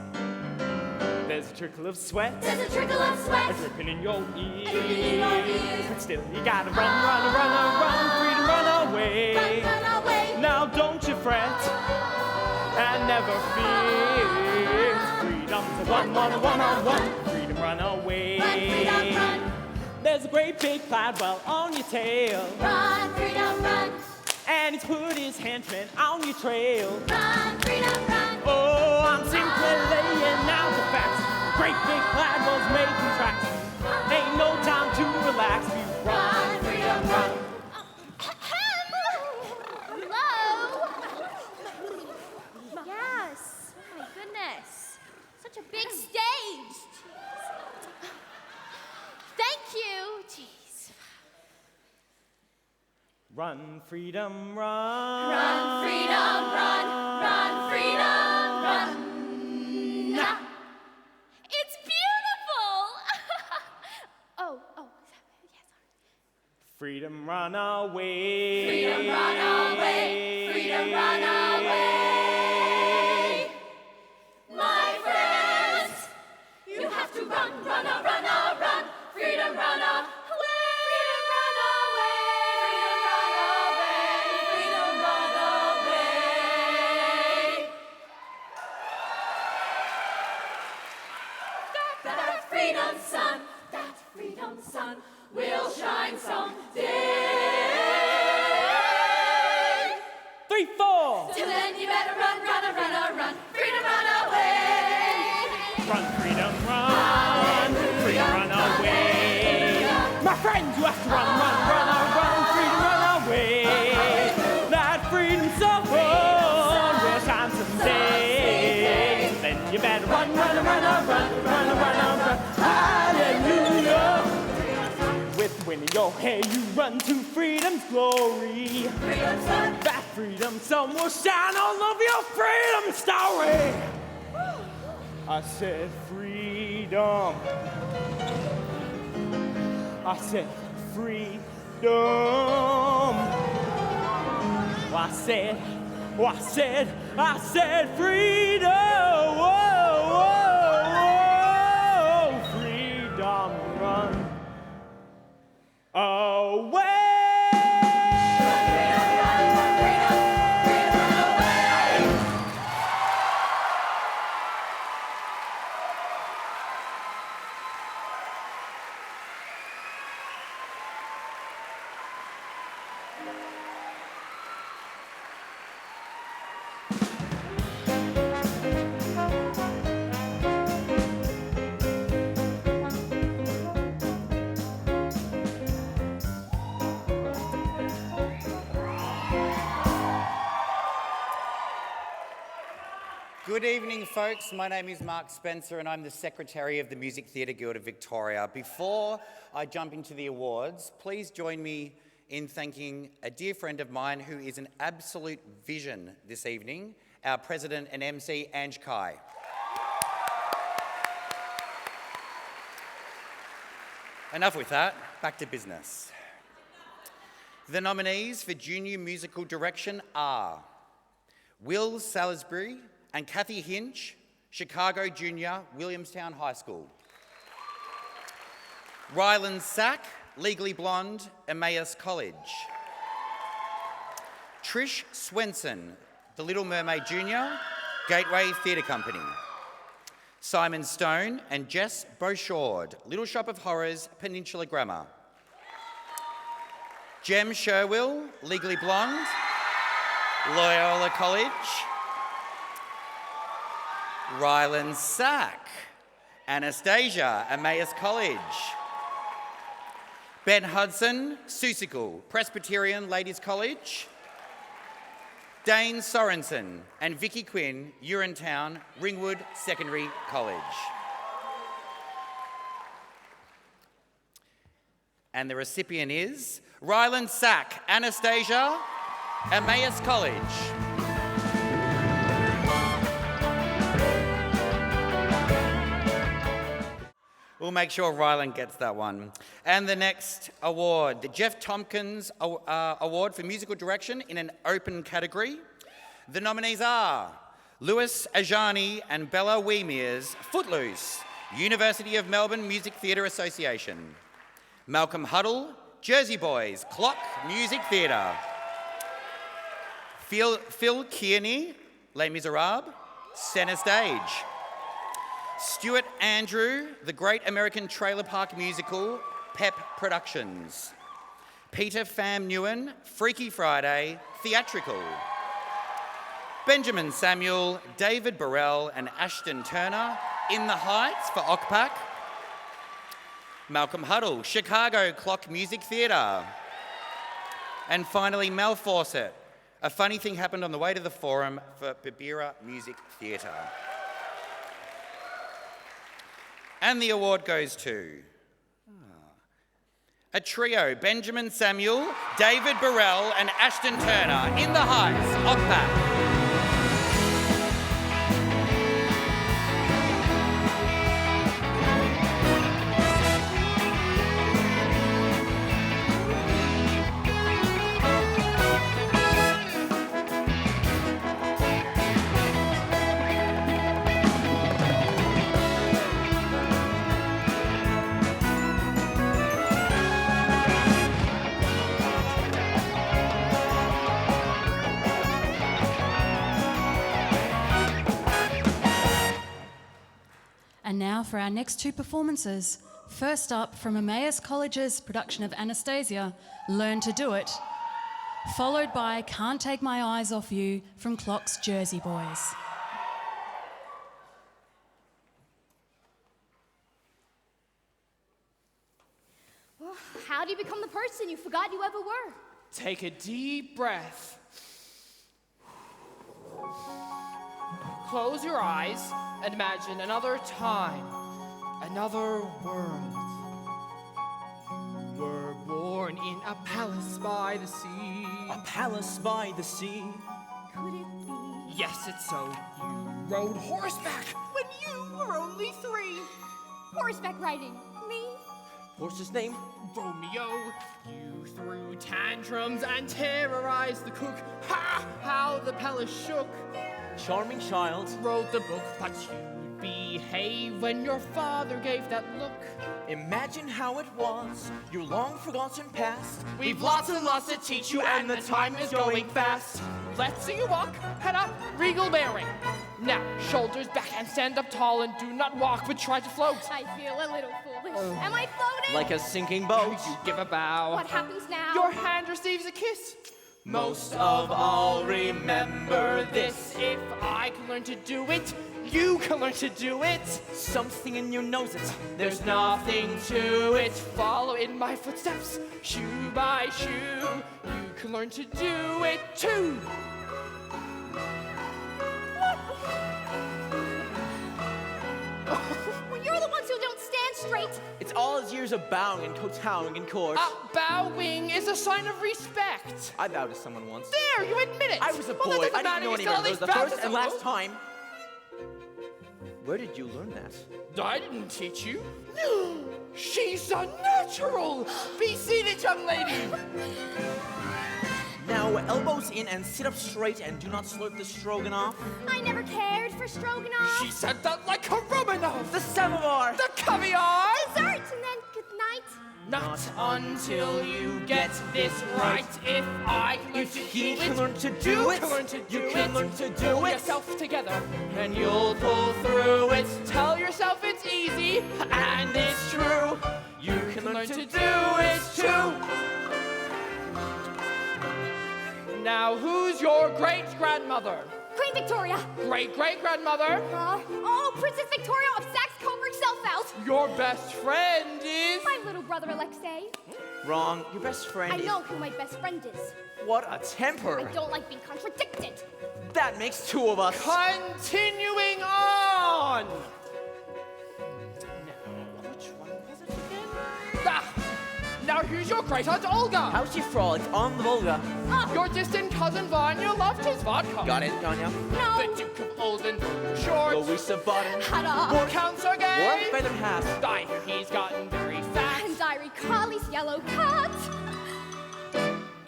There's a trickle of sweat. There's a trickle of sweat. Dripping in your ears. Dripping in your ears. But still, you gotta run, freedom, run away. Run away. Now don't you fret and never fear. Freedom's a one. Freedom, run away. Run, freedom, run. There's a great big cloud well on your tail. Run, freedom, run. And he's put his henchmen on your trail. Run, freedom, run. Oh, I'm simply laying out the facts. Great big cloud was making tracks. Ain't no time to relax. We run, freedom, run. Hello? Yes. Oh my goodness. Such a big stage. Thank you. Jeez. Run, freedom, run. Run, freedom, run. Run, freedom, run. It's beautiful. oh, yes. Freedom, run away. Freedom, run away. Freedom, run away. My friends, you have to run. Freedom, run away. That freedom sun will shine someday. 3, 4. Till then you better run. Freedom, run away. Run, freedom, run. Freedom, run away. My friends, you have to run. Freedom, run away. That freedom sun will shine someday. Then you better run. Hallelujah. With wind in your hair, you run to freedom's glory. Freedom sun. That freedom sun will shine all over your freedom story. I said freedom. I said freedom. I said freedom. Freedom, run away. Good evening, folks. My name is Mark Spencer and I'm the Secretary of the Music Theatre Guild of Victoria. Before I jump into the awards, please join me in thanking a dear friend of mine who is an absolute vision this evening, our President and MC, Ange Kai. Enough with that, back to business. The nominees for Junior Musical Direction are Will Salisbury and Kathy Hinch, Chicago Junior, Williamstown High School. Ryland Sack, Legally Blonde, Emmaus College. Trish Swenson, The Little Mermaid Junior, Gateway Theatre Company. Simon Stone and Jess Beauchord, Little Shop of Horrors, Peninsula Grammar. Jem Sherwill, Legally Blonde, Loyola College. Ryland Sack, Anastasia, Emmaus College. Ben Hudson, Susical, Presbyterian Ladies College. Dane Sorensen and Vicky Quinn, Urinetown, Ringwood Secondary College. And the recipient is Ryland Sack, Anastasia, Emmaus College. We'll make sure Ryland gets that one. And the next award, the Jeff Tompkins Award for Musical Direction in an open category. The nominees are Louis Ajani and Bella Weemiers, Footloose, University of Melbourne Music Theatre Association. Malcolm Huddle, Jersey Boys, CLOC Music Theatre. Phil Kearney, Les Miserables, Centre Stage. Stuart Andrew, The Great American Trailer Park Musical, PEP Productions. Peter Pham Nguyen, Freaky Friday, Theatrical. Benjamin Samuel, David Burrell and Ashton Turner, In the Heights for OCPAC. Malcolm Huddle, Chicago CLOC Music Theatre. And finally, Mel Fawcett, A Funny Thing Happened on the Way to the Forum for Babirra Music Theatre. And the award goes to a trio, Benjamin Samuel, David Burrell and Ashton Turner, In the Heights, OCPAC. And now for our next two performances. First up, from Emmaus College's production of Anastasia, Learn to Do It, followed by Can't Take My Eyes Off You from CLOC's Jersey Boys. Well, how do you become the person you forgot you ever were? Take a deep breath. Close your eyes and imagine another time, another world. We're born in a palace by the sea. A palace by the sea. Could it be? Yes, it's so. You rode horseback when you were only 3. Horseback riding. Me? Horse's name? Romeo. You threw tantrums and terrorized the cook. Ha! How the palace shook. Charming child. Wrote the book, but you'd behave when your father gave that look. Imagine how it was, your long forgotten past. We've lots and lots to teach you, and the time is going fast. Let's see you walk, head up, regal bearing. Now, shoulders back and stand up tall, and do not walk, but try to float. I feel a little foolish. Am I floating? Like a sinking boat. You give a bow. What happens now? Your hand receives a kiss. Most of all, remember this. If I can learn to do it, you can learn to do it. Something in your nose, there's nothing to it. Follow in my footsteps, shoe by shoe. You can learn to do it too. Well, you're the ones who don't stand straight. It's all his years of bowing and kowtowing in court. Bowing is a sign of respect. I bowed to someone once. There, you admit it. I was a boy. Well, I didn't know any better. It was the first and last time. Where did you learn that? I didn't teach you. She's a natural. Be seated, young lady. Now, elbows in and sit up straight and do not slurp the stroganoff. I never cared for stroganoff. She said that like a Romanov. The samovar. The caviar. Dessert, and then good night. Not until you get this right. If I can learn to do it, you can learn to do it. You can learn to do Pull it. yourself together, and you'll pull through it. Tell yourself it's easy, and it's true. You can learn to do it too. Now, who's your great-grandmother? Queen Victoria. Great-great-grandmother? Oh, Princess Victoria of Saxe-Coburg herself out. Your best friend is... My little brother Alexei. Wrong. Your best friend I know who my best friend is. What a temper. I don't like being contradicted. That makes 2 of us. Continuing on. Now here's your great aunt Olga. How she frolicked on the Volga. Your distant cousin Vanya loved his vodka. Got it, Tanya? No. The Duke of Olden, George. Louisa Button. Hada. War Count Sergei. War Feathered Hat. I hear he's gotten very fat. And Diary Collie's yellow cat.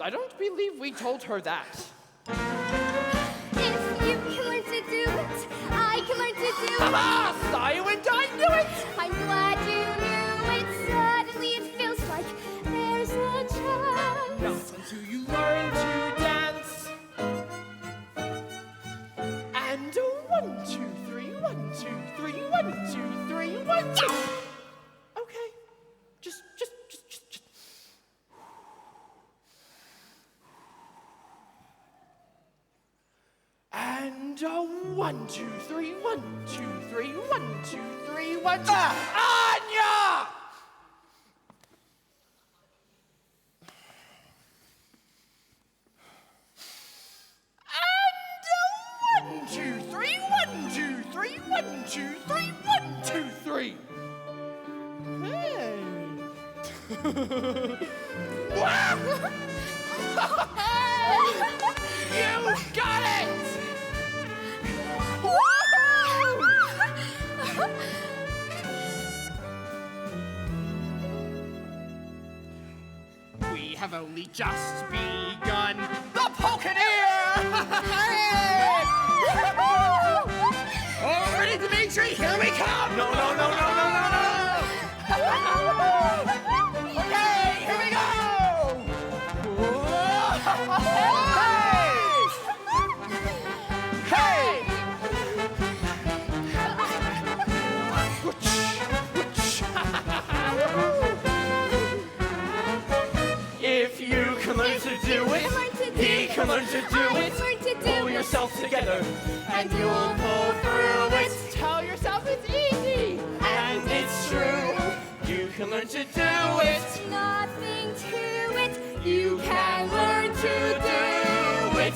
I don't believe we told her that. If you can learn to do Saw you and I knew it! I'm glad you knew it. Suddenly it feels like there's a chance. Not until you learn to dance. And 1, 2, 3, 1, 2, 3, 1, 2, 3, 1, 2. Okay. Just. And 1, 2, 3, 1, 2, 3, 1, 2, 3, 1, 2. Anya! And 1, 2, 3, 1, 2, 3, 1, 2, 3, 1, 2, 3. Hey. You got it! We have only just begun the Pokeneer! Oh, ready, Dimitri? Here we come! No. Okay, here we go! Hey! If you can learn to do it, he can learn to do it. Pull yourself together, and you'll pull through it. Tell yourself it's easy, and it's true. You can learn to do it. Nothing to it. You can learn to do it.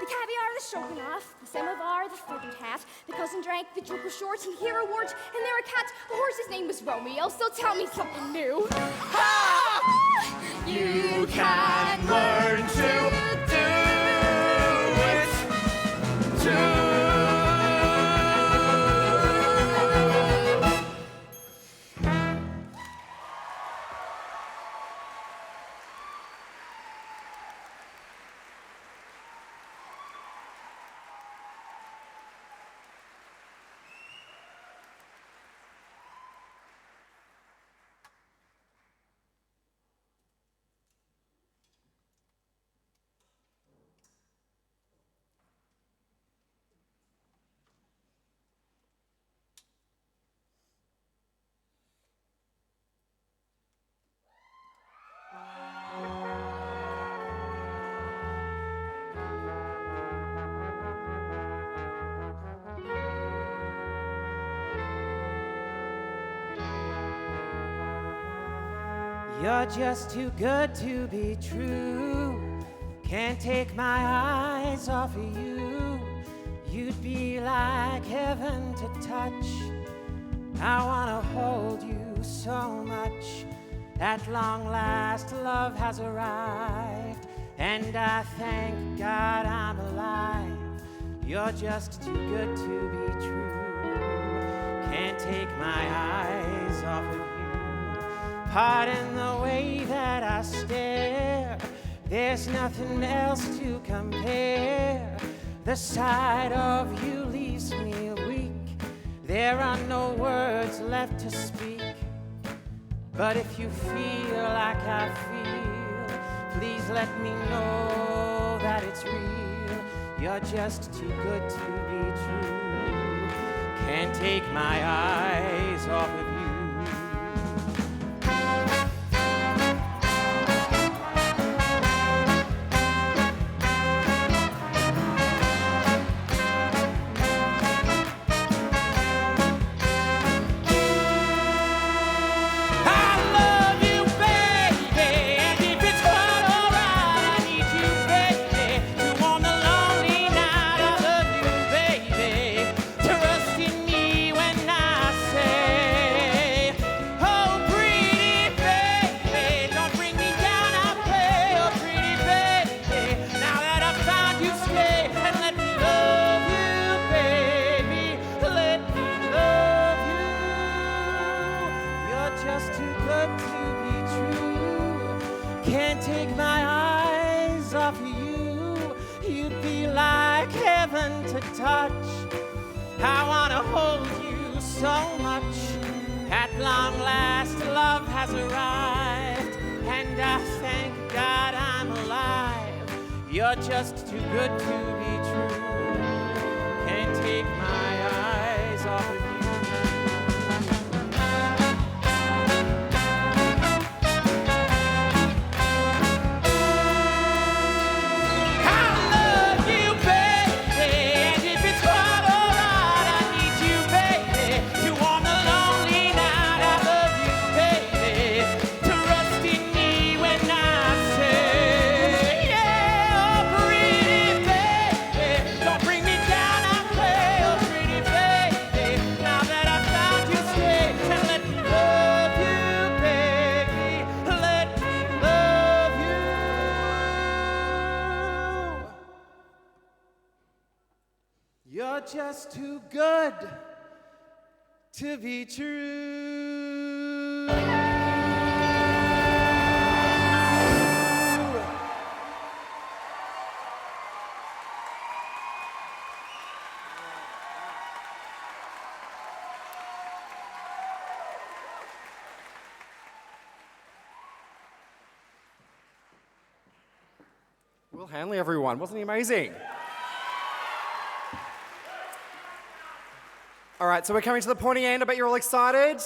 The caviar, the stroganoff, the samovar, the feathered hat. The cousin drank, the joke was short, and here a wart, and there a cat. The horse's name was Romeo, so tell me something new. You can learn to do it. You're just too good to be true. Can't take my eyes off of you. You'd be like heaven to touch. I wanna hold you so much. At long last, love has arrived, and I thank God I'm alive. You're just too good to be true. Can't take my eyes off of you. Pardon the way that I stare. There's nothing else to compare. The sight of you leaves me weak. There are no words left to speak. But if you feel like I feel, please let me know that it's real. You're just too good to be true. Can't take my eyes off of you. Touch. I wanna hold you so much. At long last, love has arrived, and I thank God I'm alive. You're just too good to be true. Can't take my eyes off of you. You're just too good to be true. Will Hanley, everyone. Wasn't he amazing? All right, so we're coming to the pointy end. I bet you're all excited.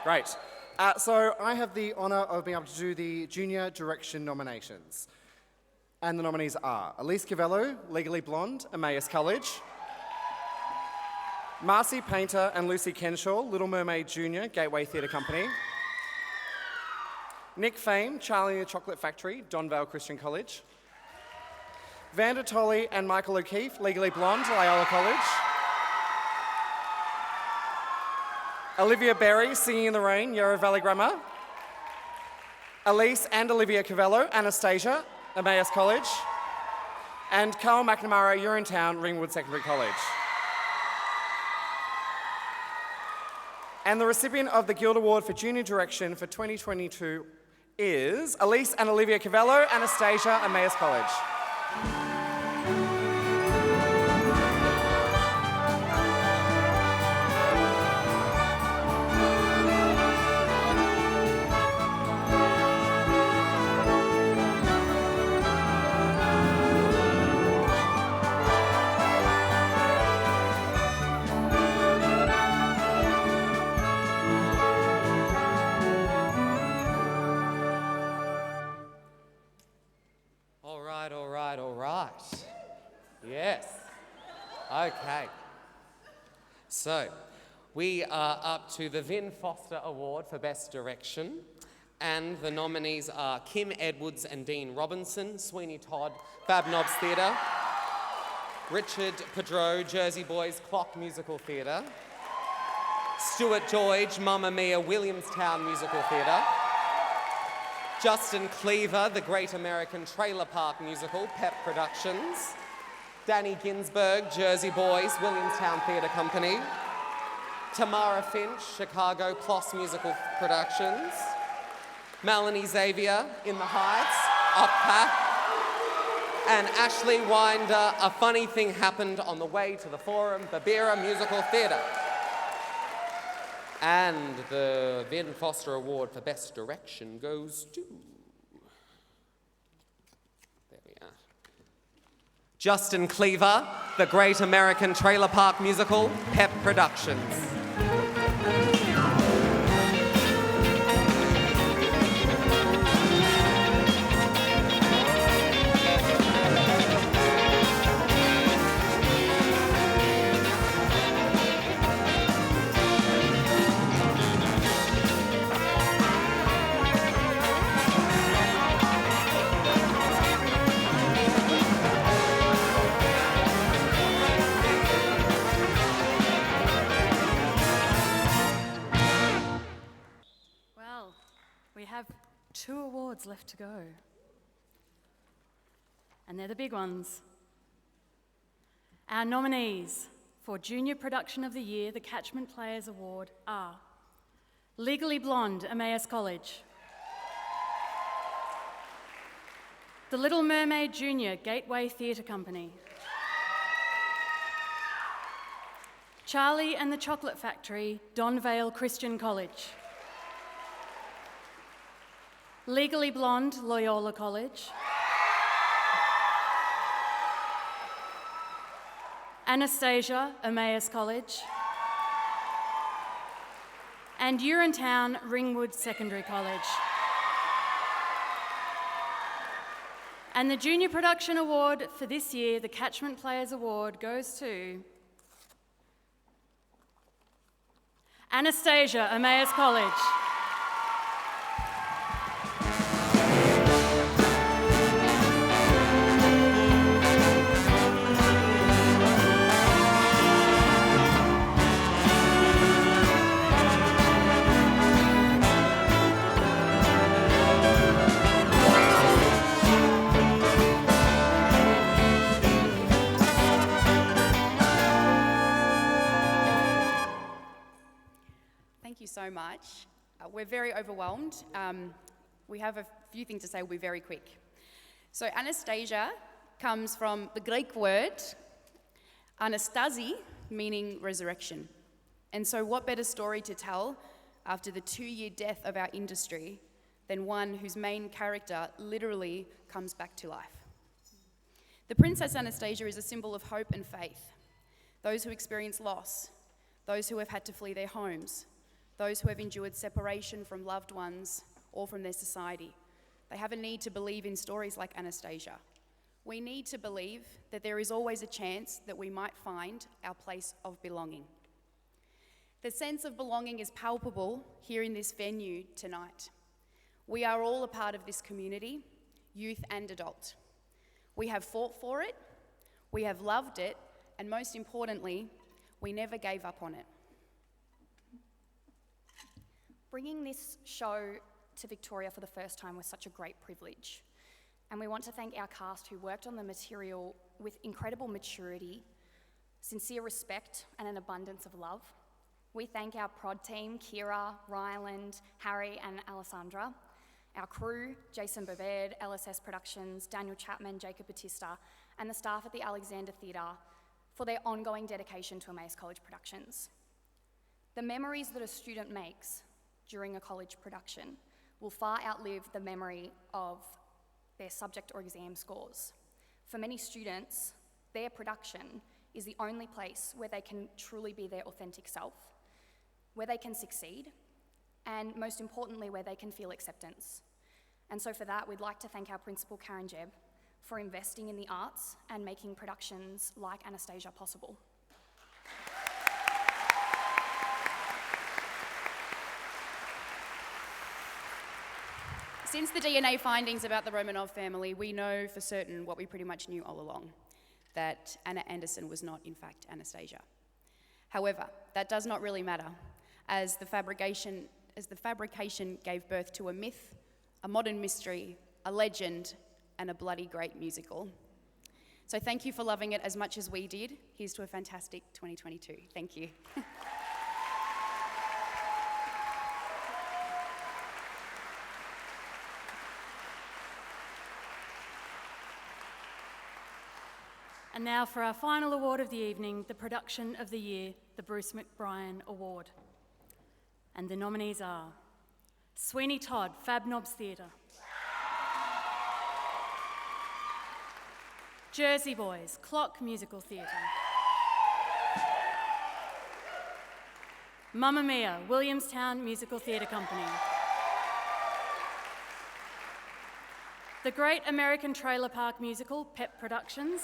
Great. So I have the honour of being able to do the Junior Direction nominations. And the nominees are Elise Cavello, Legally Blonde, Emmaus College. Marcy Painter and Lucy Kenshaw, Little Mermaid Junior, Gateway Theatre Company. Nick Fame, Charlie and the Chocolate Factory, Donvale Christian College. Vanda Tolley and Michael O'Keefe, Legally Blonde, Loyola College. Olivia Berry, Singing in the Rain, Yarra Valley Grammar. Elise and Olivia Cavello, Anastasia, Emmaus College. And Karl McNamara, Urinetown, Ringwood Secondary College. And the recipient of the Guild Award for Junior Direction for 2022 is Elise and Olivia Cavello, Anastasia, Emmaus College. All right. Yes. Okay. So, we are up to the Vin Foster Award for Best Direction, and the nominees are Kim Edwards and Dean Robinson, Sweeney Todd, FabNobs Theatre, Richard Pedro, Jersey Boys, CLOC Musical Theatre, Stuart George, Mamma Mia, Williamstown Musical Theatre, Justin Cleaver, The Great American Trailer Park Musical, PEP Productions, Danny Ginsberg, Jersey Boys, Williamstown Theatre Company, Tamara Finch, Chicago PLOS Musical Productions, Melanie Xavier, In the Heights, OCPAC, and Ashley Winder, A Funny Thing Happened on the Way to the Forum, Babirra Musical Theatre. And the Vin Foster Award for Best Direction goes to... There we are. Justin Cleaver, The Great American Trailer Park Musical, PEP Productions. We have 2 awards left to go. And they're the big ones. Our nominees for Junior Production of the Year, the Catchment Players Award, are Legally Blonde, Emmaus College. The Little Mermaid Junior, Gateway Theatre Company. Charlie and the Chocolate Factory, Donvale Christian College. Legally Blonde, Loyola College. Anastasia, Emmaus College. And Urinetown, Ringwood Secondary College. And the Junior Production Award for this year, the Catchment Players Award, goes to Anastasia, Emmaus College. Thank you so much. We're very overwhelmed. We have a few things to say. We'll be very quick. So Anastasia comes from the Greek word anastasi, meaning resurrection. And so what better story to tell after the 2-year death of our industry than one whose main character literally comes back to life. The Princess Anastasia is a symbol of hope and faith. Those who experience loss, those who have had to flee their homes, those who have endured separation from loved ones or from their society. They have a need to believe in stories like Anastasia. We need to believe that there is always a chance that we might find our place of belonging. The sense of belonging is palpable here in this venue tonight. We are all a part of this community, youth and adult. We have fought for it, we have loved it, and most importantly, we never gave up on it. Bringing this show to Victoria for the first time was such a great privilege. And we want to thank our cast who worked on the material with incredible maturity, sincere respect, and an abundance of love. We thank our prod team, Kira, Ryland, Harry, and Alessandra, our crew, Jason Babirra, LSS Productions, Daniel Chapman, Jacob Batista, and the staff at the Alexander Theatre for their ongoing dedication to Emmaus College Productions. The memories that a student makes during a college production will far outlive the memory of their subject or exam scores. For many students, their production is the only place where they can truly be their authentic self, where they can succeed, and most importantly, where they can feel acceptance. And so for that, we'd like to thank our principal, Karen Jebb, for investing in the arts and making productions like Anastasia possible. Since the DNA findings about the Romanov family, we know for certain what we pretty much knew all along, that Anna Anderson was not, in fact, Anastasia. However, that does not really matter, as the fabrication gave birth to a myth, a modern mystery, a legend, and a bloody great musical. So thank you for loving it as much as we did. Here's to a fantastic 2022. Thank you. And now for our final award of the evening, the Production of the Year, the Bruce McBrien Award. And the nominees are Sweeney Todd, FabNobs Theatre. Jersey Boys, CLOC Musical Theatre. Mamma Mia, Williamstown Musical Theatre Company. The Great American Trailer Park Musical, PEP Productions.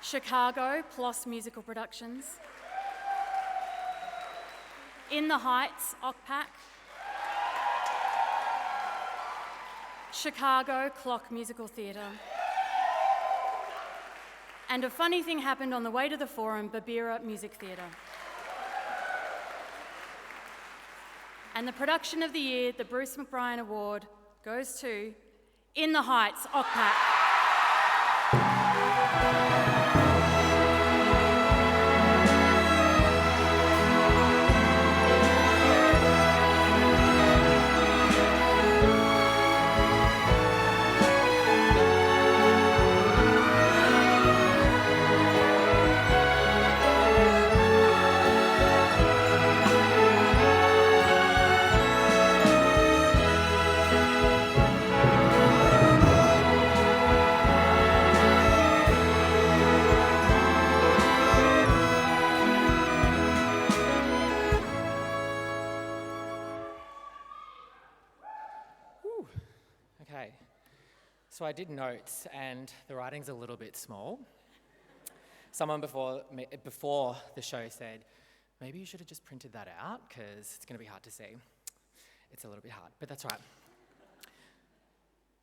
Chicago, PLOS Musical Productions. In the Heights, OCPAC. Chicago, CLOC Musical Theatre. And a funny thing happened on the way to the forum, Babirra Music Theatre. And the Production of the Year, the Bruce McBrien Award, goes to In the Heights, OCPAC. Okay. So I did notes, and the writing's a little bit small. Someone before the show said, maybe you should have just printed that out, because it's going to be hard to see. It's a little bit hard, but that's right.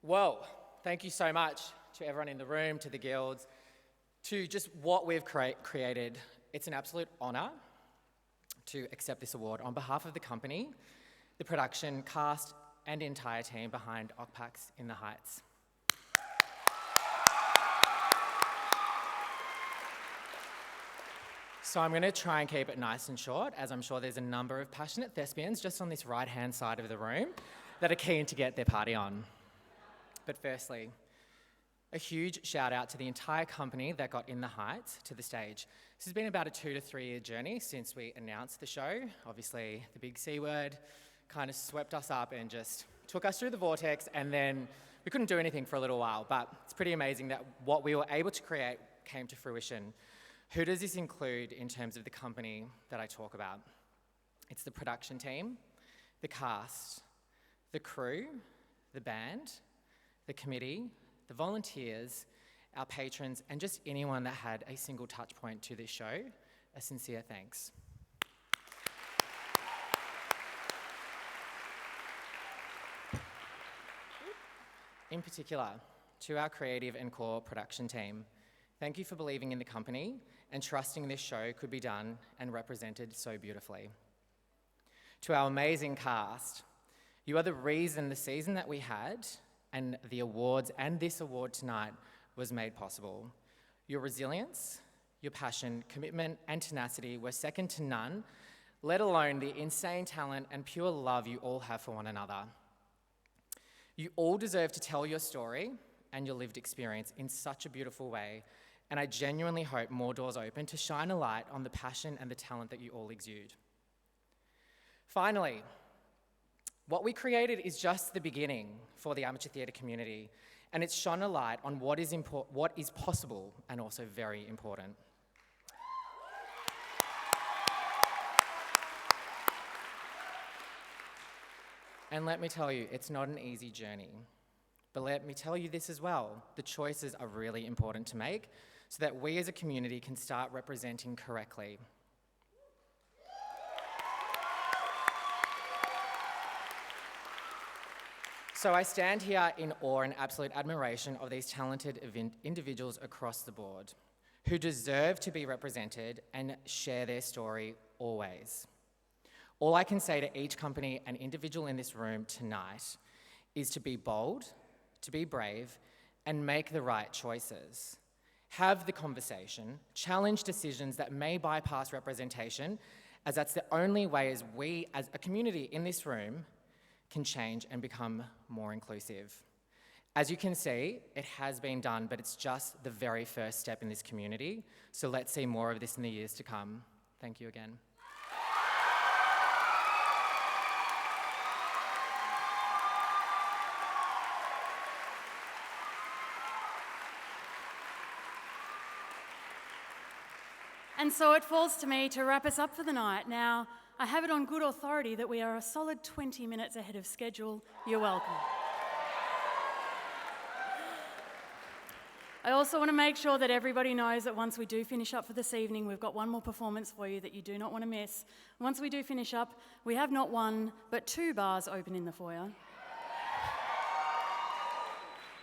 Well, thank you so much to everyone in the room, to the guilds, to just what we've created. It's an absolute honour to accept this award on behalf of the company, the production, cast, and entire team behind OCPAC's In the Heights. So I'm going to try and keep it nice and short, as I'm sure there's a number of passionate thespians just on this right-hand side of the room that are keen to get their party on. But firstly, a huge shout out to the entire company that got In the Heights to the stage. This has been about a 2 to 3 year journey since we announced the show. Obviously, the big C word kind of swept us up and just took us through the vortex, and then we couldn't do anything for a little while, but it's pretty amazing that what we were able to create came to fruition. Who does this include in terms of the company that I talk about? It's the production team, the cast, the crew, the band, the committee, the volunteers, our patrons, and just anyone that had a single touch point to this show. A sincere thanks. In particular, to our creative and core production team, thank you for believing in the company and trusting this show could be done and represented so beautifully. To our amazing cast, you are the reason the season that we had and the awards and this award tonight was made possible. Your resilience, your passion, commitment, and tenacity were second to none, let alone the insane talent and pure love you all have for one another. You all deserve to tell your story and your lived experience in such a beautiful way, and I genuinely hope more doors open to shine a light on the passion and the talent that you all exude. Finally, what we created is just the beginning for the amateur theatre community, and it's shone a light on what is possible and also very important. And let me tell you, it's not an easy journey. But let me tell you this as well, the choices are really important to make so that we as a community can start representing correctly. So I stand here in awe and absolute admiration of these talented individuals across the board who deserve to be represented and share their story always. All I can say to each company and individual in this room tonight is to be bold, to be brave, and make the right choices. Have the conversation, challenge decisions that may bypass representation, as that's the only way as we, as a community in this room, can change and become more inclusive. As you can see, it has been done, but it's just the very first step in this community. So let's see more of this in the years to come. Thank you again. And so it falls to me to wrap us up for the night. Now, I have it on good authority that we are a solid 20 minutes ahead of schedule. You're welcome. I also want to make sure that everybody knows that once we do finish up for this evening, we've got one more performance for you that you do not want to miss. Once we do finish up, we have not one, but 2 bars open in the foyer.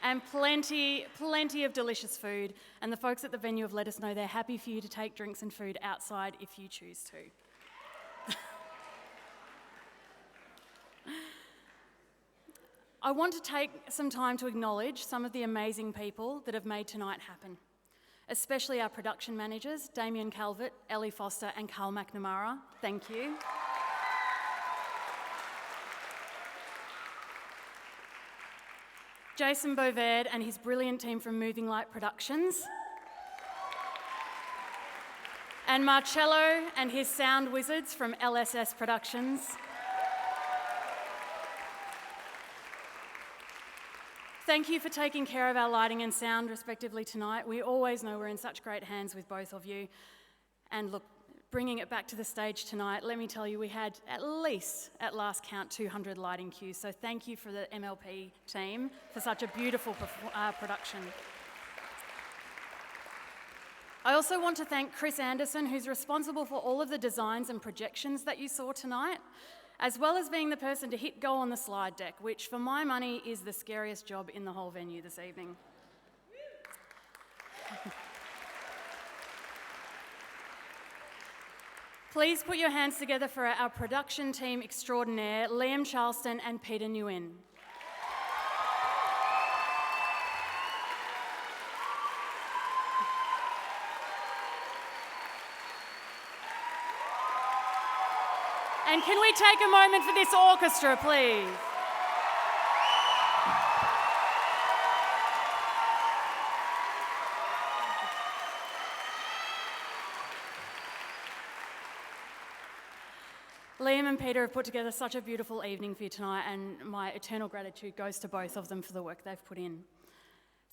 And plenty of delicious food. And the folks at the venue have let us know they're happy for you to take drinks and food outside if you choose to. I want to take some time to acknowledge some of the amazing people that have made tonight happen, especially our production managers, Damien, Calvert, Elly Foster and Karl McNamara. Thank you. Jason Bovaird and his brilliant team from Moving Light Productions. And Marcello and his sound wizards from LSS Productions. Thank you for taking care of our lighting and sound respectively tonight. We always know we're in such great hands with both of you. And look, bringing it back to the stage tonight, let me tell you, we had at least, at last count, 200 lighting cues. So thank you for the MLP team for such a beautiful production. I also want to thank Chris Anderson, who's responsible for all of the designs and projections that you saw tonight, as well as being the person to hit go on the slide deck, which for my money is the scariest job in the whole venue this evening. Please put your hands together for our production team extraordinaire, Liam Charleston and Peter Nguyen. And can we take a moment for this orchestra, please? Liam and Peter have put together such a beautiful evening for you tonight, and my eternal gratitude goes to both of them for the work they've put in.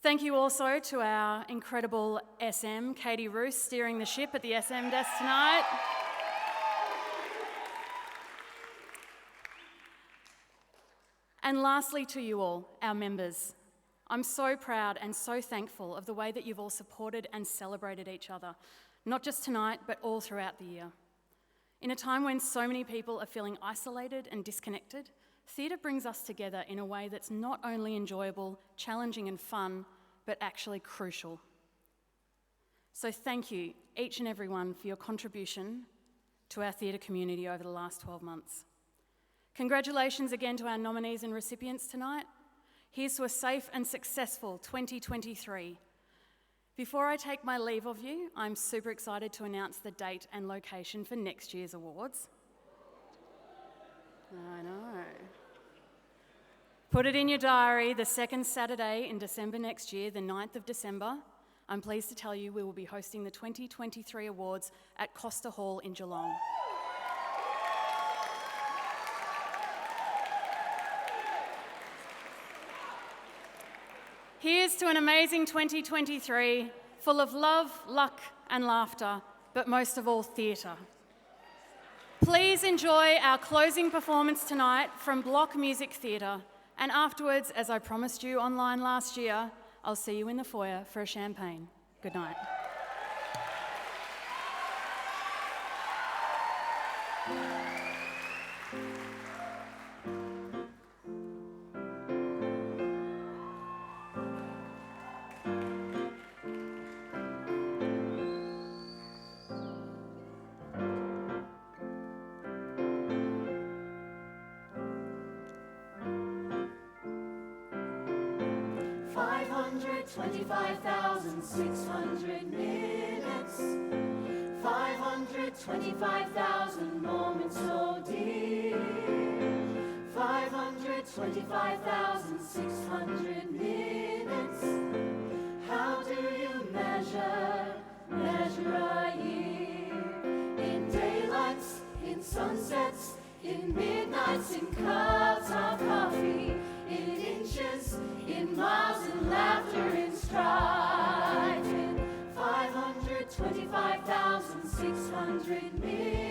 Thank you also to our incredible SM, Katy Roose, steering the ship at the SM desk tonight. And lastly to you all, our members. I'm so proud and so thankful of the way that you've all supported and celebrated each other, not just tonight, but all throughout the year. In a time when so many people are feeling isolated and disconnected, theatre brings us together in a way that's not only enjoyable, challenging and fun, but actually crucial. So thank you, each and every one, for your contribution to our theatre community over the last 12 months. Congratulations again to our nominees and recipients tonight. Here's to a safe and successful 2023. Before I take my leave of you, I'm super excited to announce the date and location for next year's awards. I know. Put it in your diary, the second Saturday in December next year, the 9th of December. I'm pleased to tell you we will be hosting the 2023 awards at Costa Hall in Geelong. Here's to an amazing 2023, full of love, luck and laughter, but most of all, theatre. Please enjoy our closing performance tonight from BLOC Music Theatre, and afterwards, as I promised you online last year, I'll see you in the foyer for a champagne. Good night. $525,600 minutes, 525,000 moments so dear, 525,600 minutes. How do you measure a year? In daylights, in sunsets, in midnights, in cups of coffee, in inches, in miles, in laughter, in strife, in 525,600 minutes.